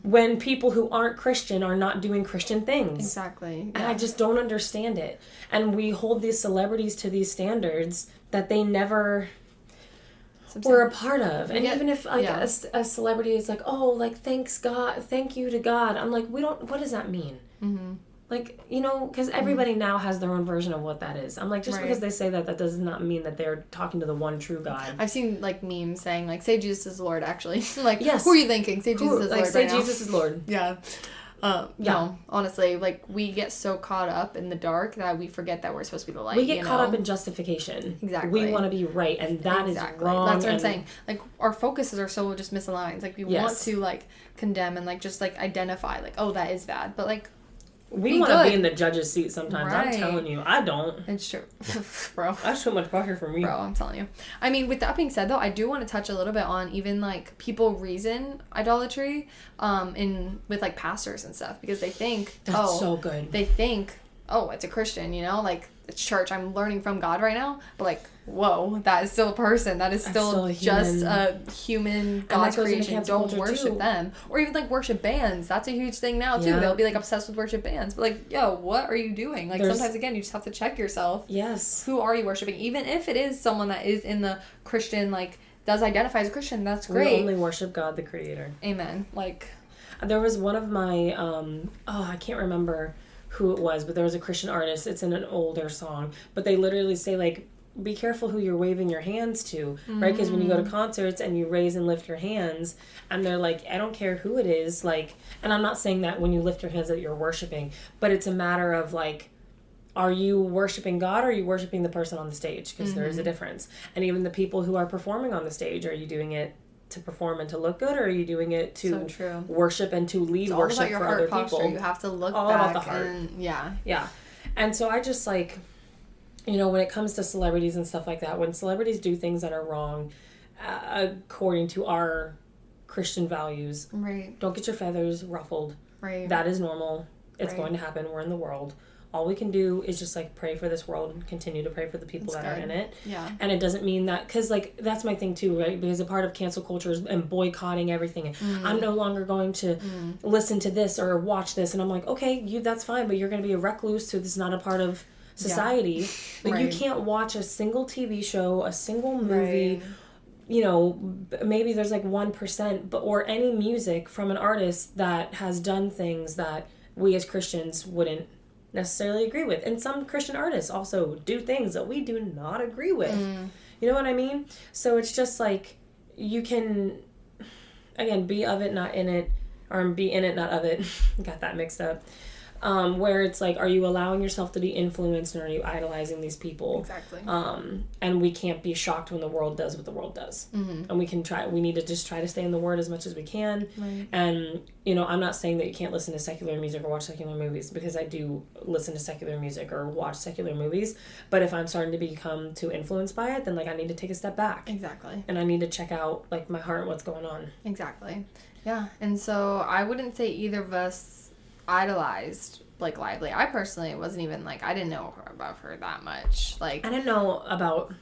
when people who aren't Christian are not doing Christian things. Exactly. And I just don't understand it. And we hold these celebrities to these standards that they never were a part of. And even if, like, a celebrity is like, oh, like, thank you to God. I'm like, what does that mean? Like, because everybody now has their own version of what that is. I'm like, just because they say that, that does not mean that they're talking to the one true God. I've seen, like, memes saying, like, say Jesus is Lord, actually. Like, yes. Who are you thinking? Say Jesus is Lord say right now. Jesus is Lord. Yeah. No, honestly, like, we get so caught up in the dark that we forget that we're supposed to be the light. We get caught up in justification. Exactly. We want to be right, and that is wrong. That's what I'm saying. Like, our focuses are so just misaligned. Like, we want to, like, condemn and, like, just, like, identify, like, oh, that is bad. But, like, we want to be in the judge's seat sometimes. Right. I'm telling you, I don't. It's true. Bro. That's too much pressure for me. Bro, I'm telling you. I mean, with that being said, though, I do want to touch a little bit on even, like, people reason idolatry with, like, pastors and stuff. Because they think, that's so good. They think, oh, it's a Christian, like, it's church. I'm learning from God right now. But, like, whoa, that is still a person. That is still just a human God creation. Don't worship them. Or even, like, worship bands. That's a huge thing now, too. Yeah. They'll be, like, obsessed with worship bands. But, like, yo, what are you doing? Like, sometimes, again, you just have to check yourself. Yes. Who are you worshiping? Even if it is someone that is in the Christian, like, does identify as a Christian, that's great. We only worship God, the Creator. Amen. Like, there was one of my, I can't remember who it was, but there was a Christian artist. It's in an older song. But they literally say, like, be careful who you're waving your hands to, right? Because when you go to concerts and you raise and lift your hands, and they're like, I don't care who it is, like, and I'm not saying that when you lift your hands that you're worshiping, but it's a matter of, like, are you worshiping God or are you worshiping the person on the stage? Because there is a difference. And even the people who are performing on the stage, are you doing it to perform and to look good, or are you doing it to worship and to lead worship for other people? You have to look all back about the heart. And yeah. And so I just, like, when it comes to celebrities and stuff like that, when celebrities do things that are wrong, according to our Christian values, right? Don't get your feathers ruffled. Right. That is normal. It's going to happen. We're in the world. all we can do is just like pray for this world and continue to pray for the people that are in it. Yeah. And it doesn't mean that, because like that's my thing too, right? Because a part of cancel culture is and boycotting everything. I'm no longer going to listen to this or watch this, and I'm like, okay, that's fine, but you're going to be a recluse, so this is not a part of society. Like you can't watch a single TV show, a single movie. You know, maybe there's like 1%, or any music from an artist that has done things that we as Christians wouldn't necessarily agree with. And some Christian artists also do things that we do not agree with. You know what I mean? So it's just like, you can, again, be of it, not in it, or be in it, not of it. Got that mixed up. Where it's like, are you allowing yourself to be influenced, or are you idolizing these people? Exactly. And we can't be shocked when the world does what the world does. And we need to just try to stay in the Word as much as we can. Right. And, you know, I'm not saying that you can't listen to secular music or watch secular movies, because I do listen to secular music or watch secular movies. But if I'm starting to become too influenced by it, then like I need to take a step back. Exactly. And I need to check out like my heart and what's going on. Exactly. Yeah. And so I wouldn't say either of us idolized Blake Lively. I personally wasn't even like, I didn't know about her that much. Like, I didn't know about,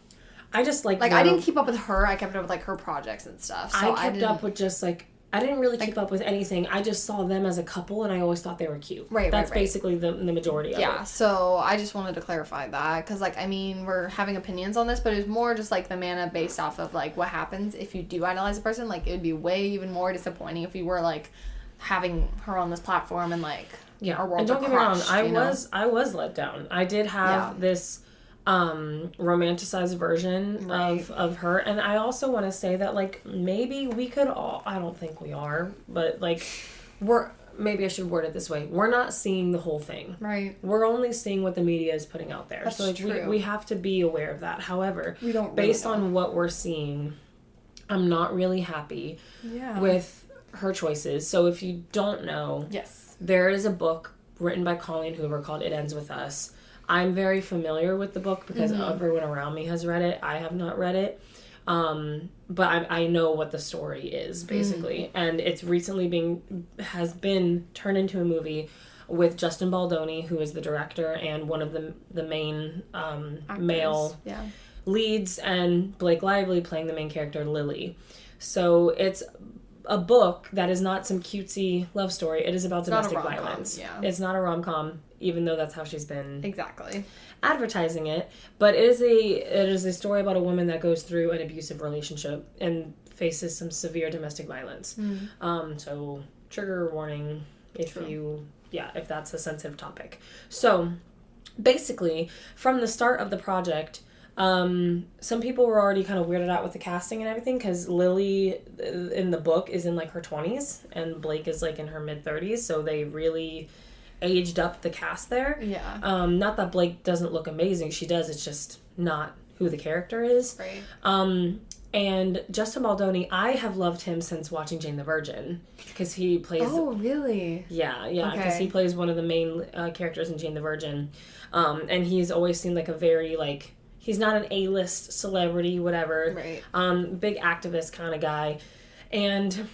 I just like I didn't keep up with her. I kept up with like her projects and stuff. So I kept up with just like, I didn't really keep up with anything. I just saw them as a couple, and I always thought they were cute. Right. That's basically the majority of it. Yeah, so I just wanted to clarify that, because, like, I mean, we're having opinions on this, but it's more just, like, the mana based off of, like, what happens if you do idolize a person. Like, it would be way even more disappointing if you were, like, having her on this platform and, like, our world. And don't get me wrong, I know? was let down. I did have this romanticized version of her, and I also want to say that like maybe we could all, I don't think we are, but like maybe I should word it this way, we're not seeing the whole thing. Right. We're only seeing what the media is putting out there. That's so like true. we have to be aware of that. However, we don't based on what we're seeing, I'm not really happy with her choices. So if you don't know, there is a book written by Colleen Hoover called It Ends With Us. I'm very familiar with the book because everyone around me has read it. I have not read it. But I know what the story is, basically. And it's recently has been turned into a movie with Justin Baldoni, who is the director and one of the main male leads, and Blake Lively playing the main character, Lily. So it's a book that is not some cutesy love story. It is about domestic violence. Yeah. It's not a rom-com, even though that's how she's been advertising it. But it is a story about a woman that goes through an abusive relationship and faces some severe domestic violence. So trigger warning if that's a sensitive topic. So basically, from the start of the project, some people were already kind of weirded out with the casting and everything, because Lily in the book is in like her 20s and Blake is like in her mid 30s, so they really aged up the cast there. Not that Blake doesn't look amazing, she does, it's just not who the character is. And Justin Baldoni, I have loved him since watching Jane the Virgin, because he plays... Oh, really? Yeah, because he plays one of the main characters in Jane the Virgin. And he's always seemed like a very, like... He's not an A-list celebrity, whatever. Big activist kind of guy. And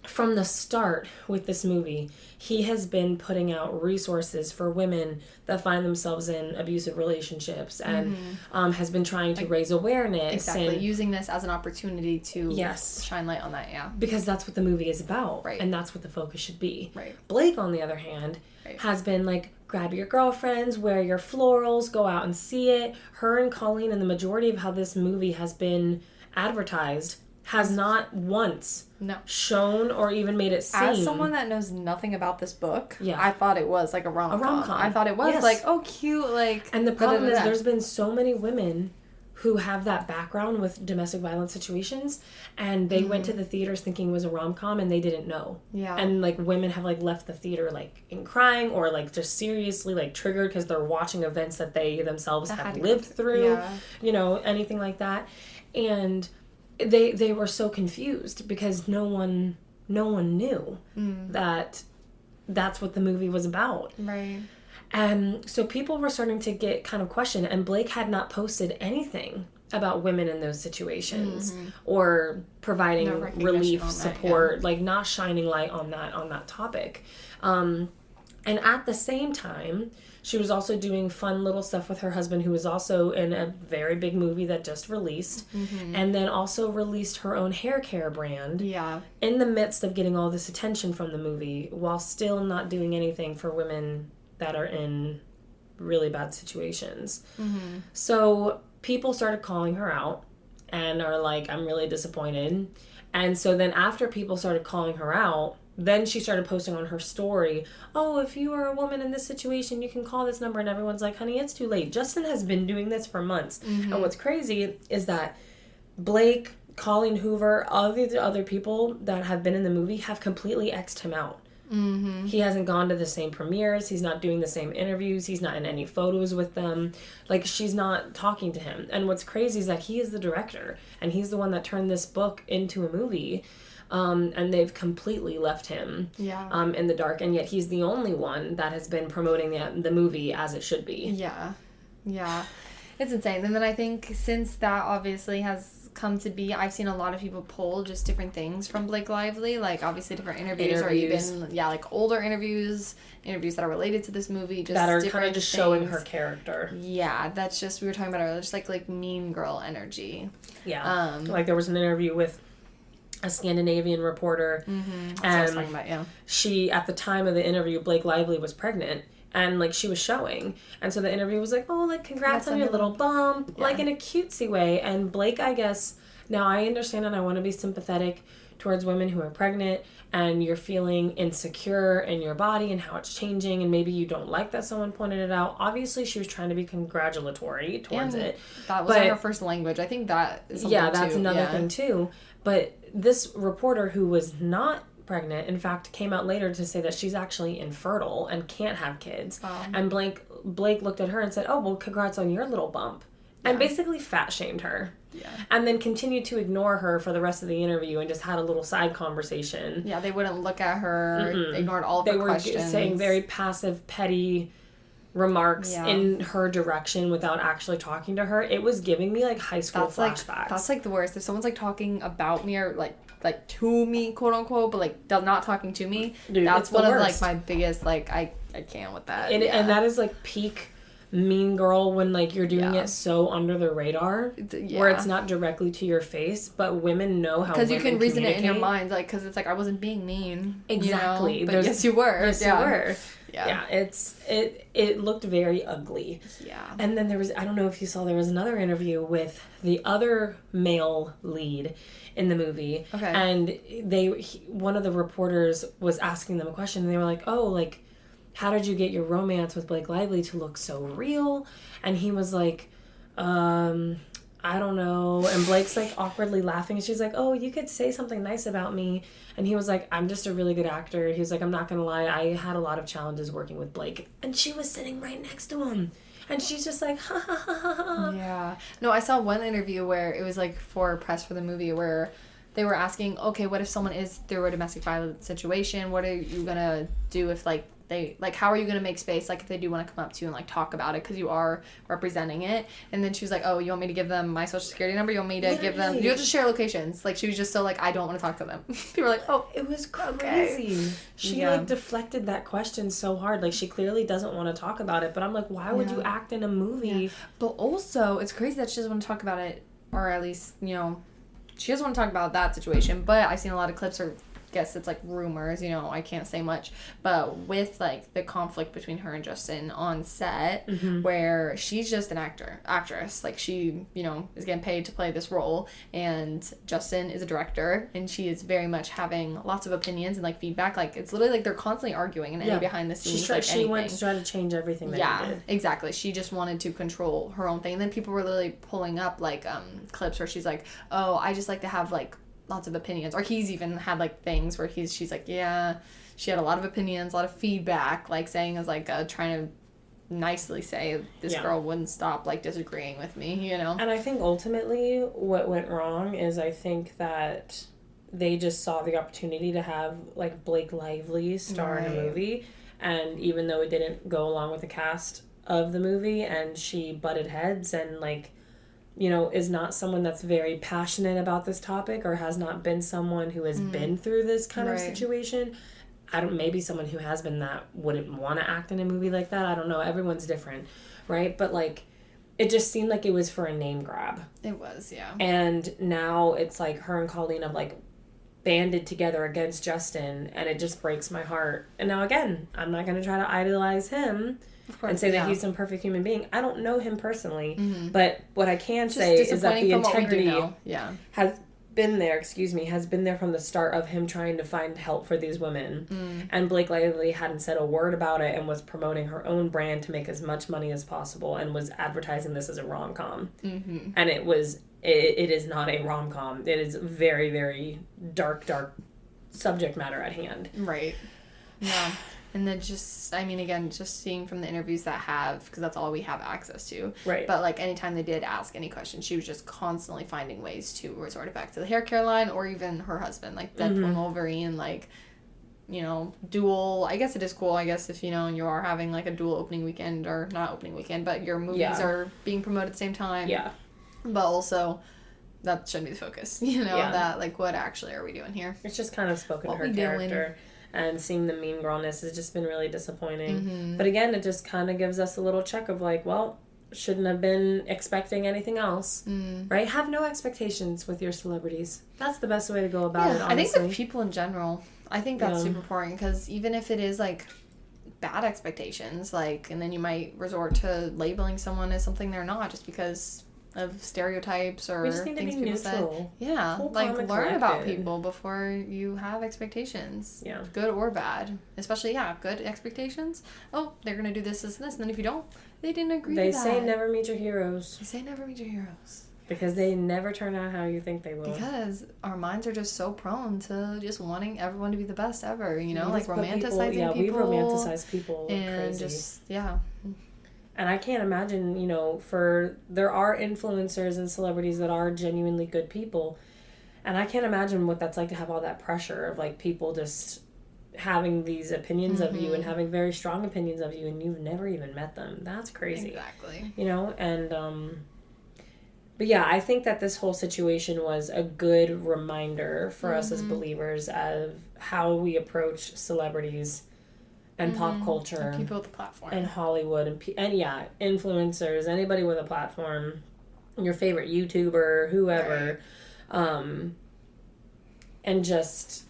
from the start with this movie, he has been putting out resources for women that find themselves in abusive relationships, and has been trying to raise awareness. And using this as an opportunity to shine light on that, because that's what the movie is about, and that's what the focus should be. Blake, on the other hand, has been like, grab your girlfriends, wear your florals, go out and see it. Her and Colleen, and the majority of how this movie has been advertised, has not once shown or even made it seem... As someone that knows nothing about this book, I thought it was like a rom-com. I thought it was like, oh, cute, like... And the problem is there's been so many women who have that background with domestic violence situations, and they went to the theaters thinking it was a rom-com, and they didn't know. And like women have like left the theater like in crying, or like just seriously like triggered because they're watching events that they themselves have lived through, you know, anything like that. And they were so confused because no one knew that that's what the movie was about. And so people were starting to get kind of questioned, and Blake had not posted anything about women in those situations or providing relief, support, like not shining light on that topic. And at the same time, she was also doing fun little stuff with her husband, who was also in a very big movie that just released. And then also released her own hair care brand. Yeah. In the midst of getting all this attention from the movie, while still not doing anything for women that are in really bad situations. So people started calling her out and are like, I'm really disappointed. And so then after people started calling her out, then she started posting on her story, oh, if you are a woman in this situation, you can call this number. And everyone's like, honey, it's too late. Justin has been doing this for months. And what's crazy is that Blake, Colleen Hoover, all these other people that have been in the movie have completely X'd him out. He hasn't gone to the same premieres. He's not doing the same interviews. He's not in any photos with them. Like, she's not talking to him. And what's crazy is that he is the director. And he's the one that turned this book into a movie. And they've completely left him in the dark. And yet he's the only one that has been promoting the movie as it should be. Yeah. Yeah. It's insane. And then I think since that obviously has come to be, I've seen a lot of people pull just different things from Blake Lively, like obviously different interviews. Or even like older interviews that are related to this movie, just that are kind of just showing her character. Yeah, that's just, we were talking about earlier, just like mean girl energy. Yeah. Like there was an interview with a Scandinavian reporter, that's what I was talking about. She, at the time of the interview, Blake Lively was pregnant. And, like, she was showing. And so the interview was like, oh, like, congrats on your little bump. Like, in a cutesy way. And Blake, I guess, now I understand and I want to be sympathetic towards women who are pregnant and you're feeling insecure in your body and how it's changing. And maybe you don't like that someone pointed it out. Obviously, she was trying to be congratulatory towards it. That was her first language. I think that is something that's another thing, too. But this reporter who was not pregnant, in fact, came out later to say that she's actually infertile and can't have kids. And Blake looked at her and said, oh, well, congrats on your little bump. And basically fat shamed her. And then continued to ignore her for the rest of the interview and just had a little side conversation. Yeah, they wouldn't look at her, ignored all of her questions. They were saying very passive, petty remarks in her direction without actually talking to her. It was giving me like high school flashbacks. That's like the worst. If someone's like talking about me or like to me, quote unquote, but like not talking to me, dude, that's one of like my biggest, like I can't with that. And that is like peak mean girl when like you're doing it so under the radar where it's not directly to your face, but women know how, because you can reason it in your mind, like, because it's like, I wasn't being mean, exactly, you know? But yes you were. You were. It looked very ugly. And then there was, I don't know if you saw, there was another interview with the other male lead in the movie. And one of the reporters was asking them a question and they were like, oh, like, how did you get your romance with Blake Lively to look so real? And he was like, I don't know. And Blake's like awkwardly laughing. And she's like, oh, you could say something nice about me. And he was like, I'm just a really good actor. He was like, I'm not going to lie. I had a lot of challenges working with Blake. And she was sitting right next to him. And she's just like, ha ha ha ha ha. Yeah. No, I saw one interview where it was like for press for the movie where they were asking, okay, what if someone is through a domestic violence situation? What are you going to do if like, how are you going to make space, like, if they do want to come up to you and, like, talk about it, because you are representing it? And then she was like, oh, you want me to give them my social security number? You want me to give them... You'll just share locations. Like, she was just so, like, I don't want to talk to them. People were like, oh. It was crazy. Okay. She, like, deflected that question so hard. Like, she clearly doesn't want to talk about it. But I'm like, why would you act in a movie? Yeah. But also, it's crazy that she doesn't want to talk about it, or at least, you know, she doesn't want to talk about that situation. But I've seen a lot of clips or... guess it's like rumors, you know, I can't say much, but with like the conflict between her and Justin on set, where she's just an actress, like she, you know, is getting paid to play this role, and Justin is a director, and she is very much having lots of opinions and like feedback. Like, it's literally like they're constantly arguing and behind the scenes. She went to try to change everything that he did. Exactly. She just wanted to control her own thing, and then people were literally pulling up like clips where she's like, oh, I just like to have like lots of opinions, or he's even had like things where she's like, yeah, she had a lot of opinions, a lot of feedback, like saying as like trying to nicely say this girl wouldn't stop like disagreeing with me, you know. And I think ultimately what went wrong is I think that they just saw the opportunity to have like Blake Lively star in a movie, and even though it didn't go along with the cast of the movie, and she butted heads and like, you know, is not someone that's very passionate about this topic, or has not been someone who has been through this kind of situation, maybe someone who has been that wouldn't want to act in a movie like that. I don't know. Everyone's different, right? But, like, it just seemed like it was for a name grab. It was, yeah. And now it's like her and Colleen have, like, banded together against Justin, and it just breaks my heart. And now, again, I'm not going to try to idolize him and say that he's some perfect human being. I don't know him personally, but what I can say is that the integrity has been there from the start of him trying to find help for these women. And Blake Lively hadn't said a word about it and was promoting her own brand to make as much money as possible and was advertising this as a rom-com. And it is not a rom-com. It is very, very dark subject matter at hand. Right. Yeah. And then just, I mean, again, just seeing from the interviews because that's all we have access to. Right. But, like, anytime they did ask any question, she was just constantly finding ways to resort it back to the hair care line or even her husband. Like, Deadpool and Wolverine, like, you know, dual, I guess it is cool, I guess, if, you know, you are having, like, a dual opening weekend, or not opening weekend, but your movies are being promoted at the same time. Yeah. But also, that should be the focus, you know, that, like, what actually are we doing here? It's just kind of spoken to her character. And seeing the mean girlness has just been really disappointing. But again, it just kind of gives us a little check of, like, well, shouldn't have been expecting anything else. Right? Have no expectations with your celebrities. That's the best way to go about it, honestly. I think with people in general, I think that's super important, because even if it is, like, bad expectations, like, and then you might resort to labeling someone as something they're not just because of stereotypes or things people said. Yeah, cool, like, learn about people before you have expectations. Yeah. Good or bad. Especially, good expectations. Oh, they're going to do this, this, and this. And then if you don't, they didn't agree to that. They say never meet your heroes. They say never meet your heroes. Because they never turn out how you think they will. Because our minds are just so prone to just wanting everyone to be the best ever, you know? Like, romanticizing people. We romanticize people like and crazy. Just, And I can't imagine, you know, there are influencers and celebrities that are genuinely good people. And I can't imagine what that's like to have all that pressure of, like, people just having these opinions of you and having very strong opinions of you, and you've never even met them. That's crazy. Exactly. You know, and, but yeah, I think that this whole situation was a good reminder for us as believers of how we approach celebrities and pop culture, and people with a platform, and Hollywood, and influencers, anybody with a platform, your favorite YouTuber, whoever, and just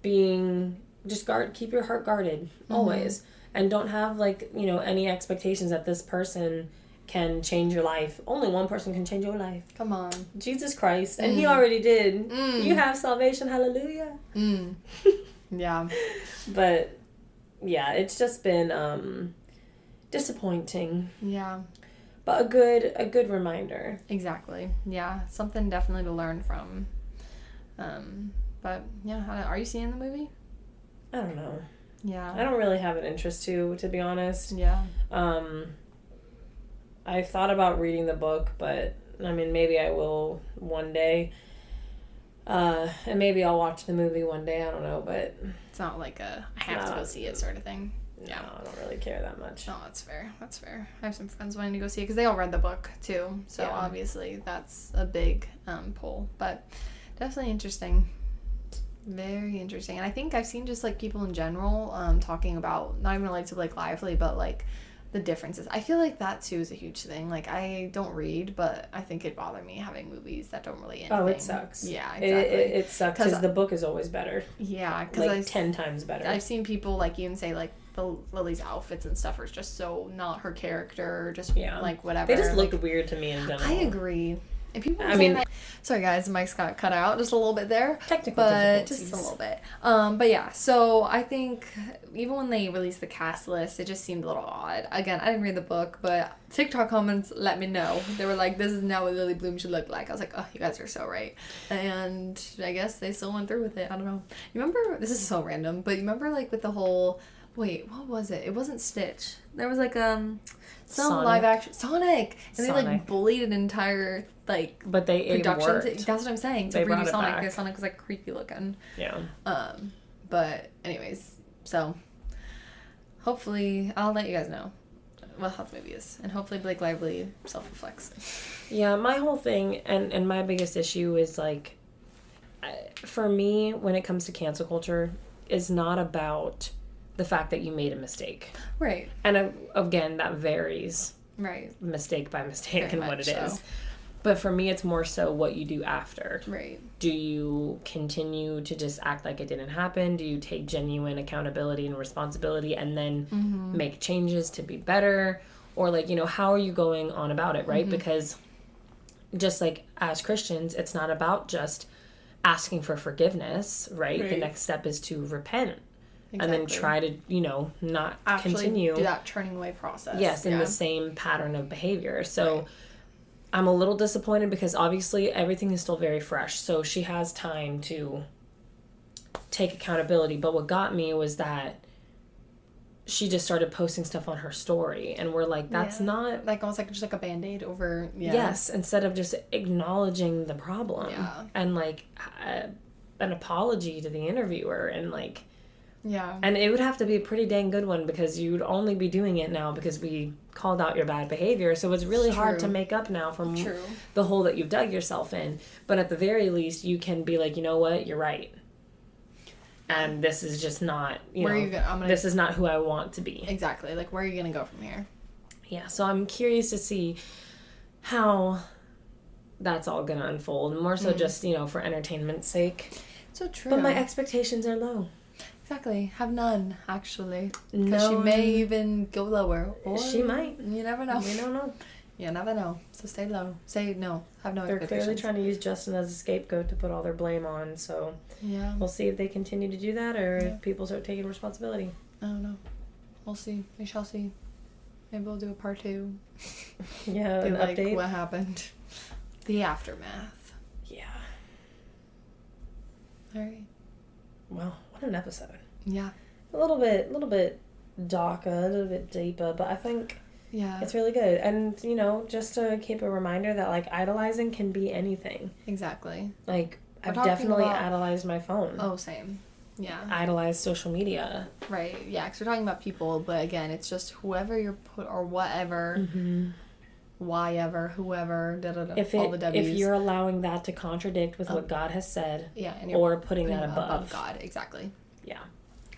keep your heart guarded always, and don't have, like, you know, any expectations that this person can change your life. Only one person can change your life. Come on, Jesus Christ, and He already did. You have salvation, hallelujah. Yeah, but. Yeah, it's just been disappointing. Yeah. But a good reminder. Exactly. Yeah, something definitely to learn from. But yeah, are you seeing the movie? I don't know. Yeah. I don't really have an interest to be honest. Yeah. I thought about reading the book, but I mean, maybe I will one day. And maybe I'll watch the movie one day, I don't know, but... It's not like I have to go see it sort of thing. Yeah. No, I don't really care that much. No, that's fair. That's fair. I have some friends wanting to go see it, because they all read the book, too. So, obviously, that's a big pull. But definitely interesting. Very interesting. And I think I've seen just, like, people in general talking about, not even related to Blake Lively, but, like, the differences. I feel like that too is a huge thing. Like, I don't read, but I think it'd bother me having movies that don't really end. Oh, it sucks. Yeah, exactly. It sucks because the book is always better. Yeah, because like 10 times better. I've seen people, like, even say, like, the Lily's outfits and stuff are just so not her character, just like whatever. They just looked weird to me in general. I agree. And people sorry guys, the mic's got cut out just a little bit there. Technical difficulties. Just a little bit. But yeah, so I think even when they released the cast list, it just seemed a little odd. Again, I didn't read the book, but TikTok comments let me know. They were like, this is now what Lily Bloom should look like. I was like, oh, you guys are so right. And I guess they still went through with it. I don't know. You remember, this is so random, but you remember, like, with the whole, wait, what was it? It wasn't Stitch. There was, like, some Sonic. live action Sonic, and they like bullied an entire but they production. That's what I'm saying. To redo Sonic, because Sonic was like creepy looking. Yeah. But anyways, so hopefully I'll let you guys know what how the movie is, and hopefully Blake Lively self-reflects. Yeah, my whole thing and my biggest issue is, like, for me, when it comes to cancel culture, is not about the fact that you made a mistake. Right. And again, that varies. Right. Mistake by mistake Very and what it much is. so. But for me, it's more so what you do after. Right. Do you continue to just act like it didn't happen? Do you take genuine accountability and responsibility and then make changes to be better? Or like, how are you going on about it, right? Because just like as Christians, it's not about just asking for forgiveness, right? The next step is to repent. Exactly. And then try to, not actually continue. Do that turning away process. Yes, in the same pattern of behavior. So I'm a little disappointed because obviously everything is still very fresh. So she has time to take accountability. But what got me was that she just started posting stuff on her story. And we're like, that's not... Like almost like just like a Band-Aid over... Yeah. Yes, instead of just acknowledging the problem. Yeah. And like an apology to the interviewer and like... Yeah. And it would have to be a pretty dang good one because you'd only be doing it now because we called out your bad behavior. So it's really hard to make up now from the hole that you've dug yourself in. But at the very least, you can be like, you know what? You're right. And this is just not, this is not who I want to be. Exactly. Like, where are you going to go from here? Yeah. So I'm curious to see how that's all going to unfold. More so just, for entertainment's sake. So true. But my expectations are low. Exactly. Have none, actually. Because she may even go lower. Or she might. You never know. We don't know. You never know. So stay low. Say no. Have no They're expectations. clearly trying to use Justin as a scapegoat to put all their blame on. So we'll see if they continue to do that or if people start taking responsibility. I don't know. We'll see. We shall see. Maybe we'll do a part 2. Yeah, an update. What happened. The aftermath. Yeah. All right. Well, what an episode. Yeah. A little bit darker, a little bit deeper, but I think it's really good. And, just to keep a reminder that, like, idolizing can be anything. Exactly. Like, I've definitely idolized my phone. Oh, same. Yeah. Idolized social media. Right. Yeah, because we're talking about people, but again, it's just whoever you're put, or whatever, why-ever, whoever, all the W's. If you're allowing that to contradict with what God has said, and or putting that above God, exactly. Yeah.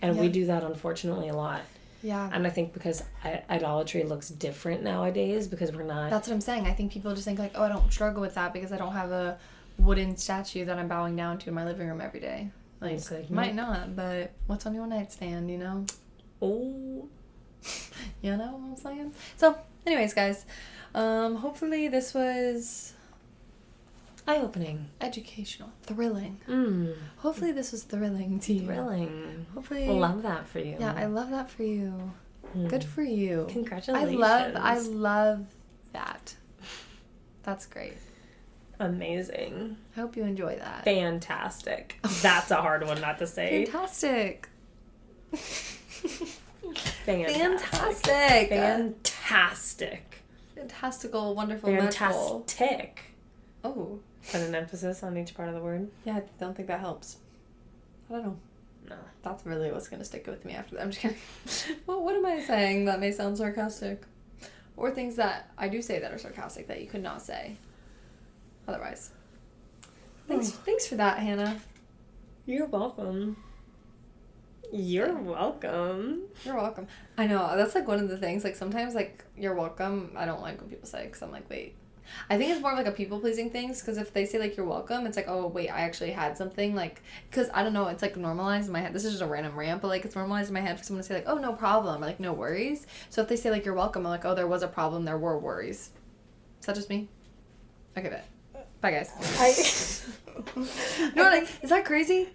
And we do that, unfortunately, a lot. Yeah. And I think because idolatry looks different nowadays because we're not... That's what I'm saying. I think people just think like, oh, I don't struggle with that because I don't have a wooden statue that I'm bowing down to in my living room every day. Like might not, but what's on your nightstand, Oh. You know what I'm saying? So, anyways, guys, hopefully this was... eye-opening. Educational. Thrilling. Hopefully this was thrilling to you. Thrilling. Hopefully. Love that for you. Yeah, I love that for you. Good for you. Congratulations. I love that. That's great. Amazing. I hope you enjoy that. Fantastic. That's a hard one not to say. Fantastic. Fantastic. Fantastical, wonderful, fantastic. Oh. Put an emphasis on each part of the word. Yeah, I don't think that helps. I don't know. No. That's really what's going to stick with me after that. I'm just kidding. Well, what am I saying that may sound sarcastic? Or things that I do say that are sarcastic that you could not say otherwise. Thanks for that, Hannah. You're welcome. You're welcome. You're welcome. I know. That's like one of the things. Like sometimes like you're welcome. I don't like when people say because I'm like, wait. I think it's more of like a people-pleasing thing because if they say like you're welcome, it's like, oh wait, I actually had something, like, because I don't know, it's like normalized in my head. This is just a random rant, but like it's normalized in my head for someone to say like, oh, no problem, or like no worries. So if they say like you're welcome, I'm like, oh, there was a problem, there were worries. Is that just me? Okay, bet. Bye, guys. No, like, is that crazy?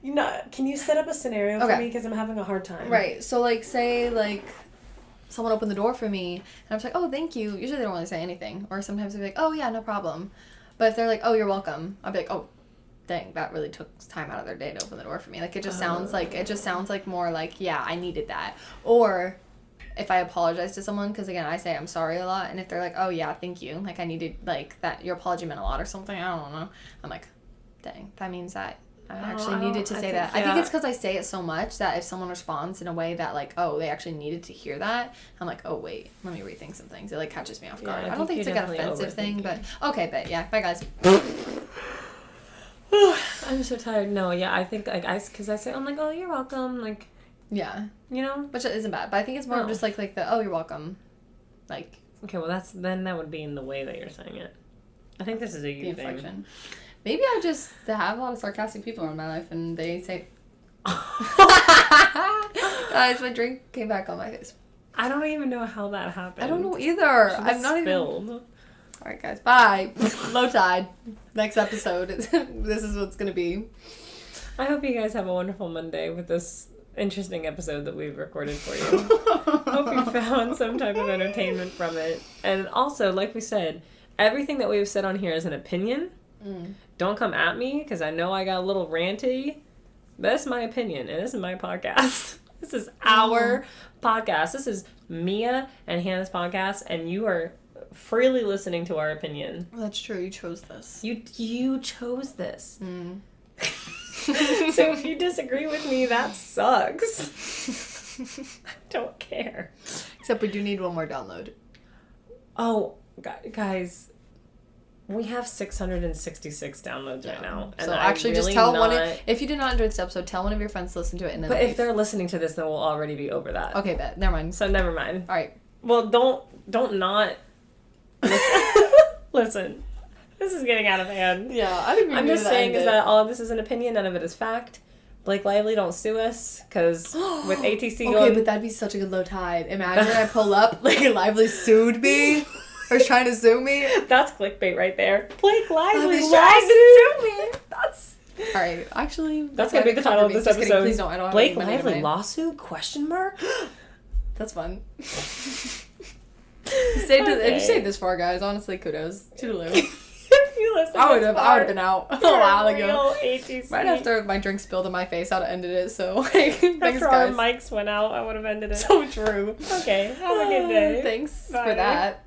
Can you set up a scenario for me because I'm having a hard time? Right. So like say like someone opened the door for me, and I was like, oh, thank you. Usually they don't really say anything. Or sometimes they'll be like, oh, yeah, no problem. But if they're like, oh, you're welcome, I'll be like, oh, dang, that really took time out of their day to open the door for me. Like, it just sounds like more like, yeah, I needed that. Or if I apologize to someone, because, again, I say I'm sorry a lot, and if they're like, oh, yeah, thank you, like, I needed, like, that your apology meant a lot or something, I don't know. I'm like, dang, that means that I actually needed to say that. I think it's because I say it so much that if someone responds in a way that, like, oh, they actually needed to hear that, I'm like, oh, wait, let me rethink some things. It, like, catches me off guard. I don't think it's, like, an offensive thing, but... Okay, but, yeah. Bye, guys. I'm so tired. No, yeah, I think like because I say I'm like, oh, you're welcome, like. Yeah. You know, which isn't bad, but I think it's more just like the oh, you're welcome, like. Okay, well that would be in the way that you're saying it. I think this is a you thing. Maybe I just have a lot of sarcastic people in my life, and they say. Guys, my drink came back on my face. I don't even know how that happened. I don't know either. I'm not spilled. Even. All right, guys. Bye. Low tide. Next episode. This is what's gonna be. I hope you guys have a wonderful Monday with this interesting episode that we've recorded for you. Hope you found some type of entertainment from it. And also, like we said, everything that we've said on here is an opinion. Don't come at me because I know I got a little ranty. That's my opinion, and this is my podcast. This is our podcast. This is Mia and Hannah's podcast, and you are freely listening to our opinion. That's true. You chose this. You chose this. So if you disagree with me, that sucks. I don't care. Except we do need one more download. Oh, guys. We have 666 downloads right now. And so actually just tell if you did not enjoy this episode, tell one of your friends to listen to it. And then but if they're listening to this, then we'll already be over that. Okay, bet. Never mind. So never mind. All right. Well, don't not listen. This is getting out of hand. Yeah, I think I'm just saying is that all of this is an opinion, none of it is fact. Blake Lively, don't sue us, because with ATC going... Okay, but that'd be such a good low tide. Imagine I pull up, Blake Lively sued me, or is trying to sue me. That's clickbait right there. Blake Lively's trying to sue me. That's... Alright, actually... That's going to be the title of this episode. Please don't, I don't have Blake Lively lawsuit? ? That's fun. If you stayed this far, guys, honestly, kudos. Toodaloo. If you listen I would have been out a while ago. ATC. Right after my drink spilled in my face, I'd have ended it, so thanks, after guys. Our mics went out, I would have ended it. So true. Okay, have a good day. Thanks Bye. for that.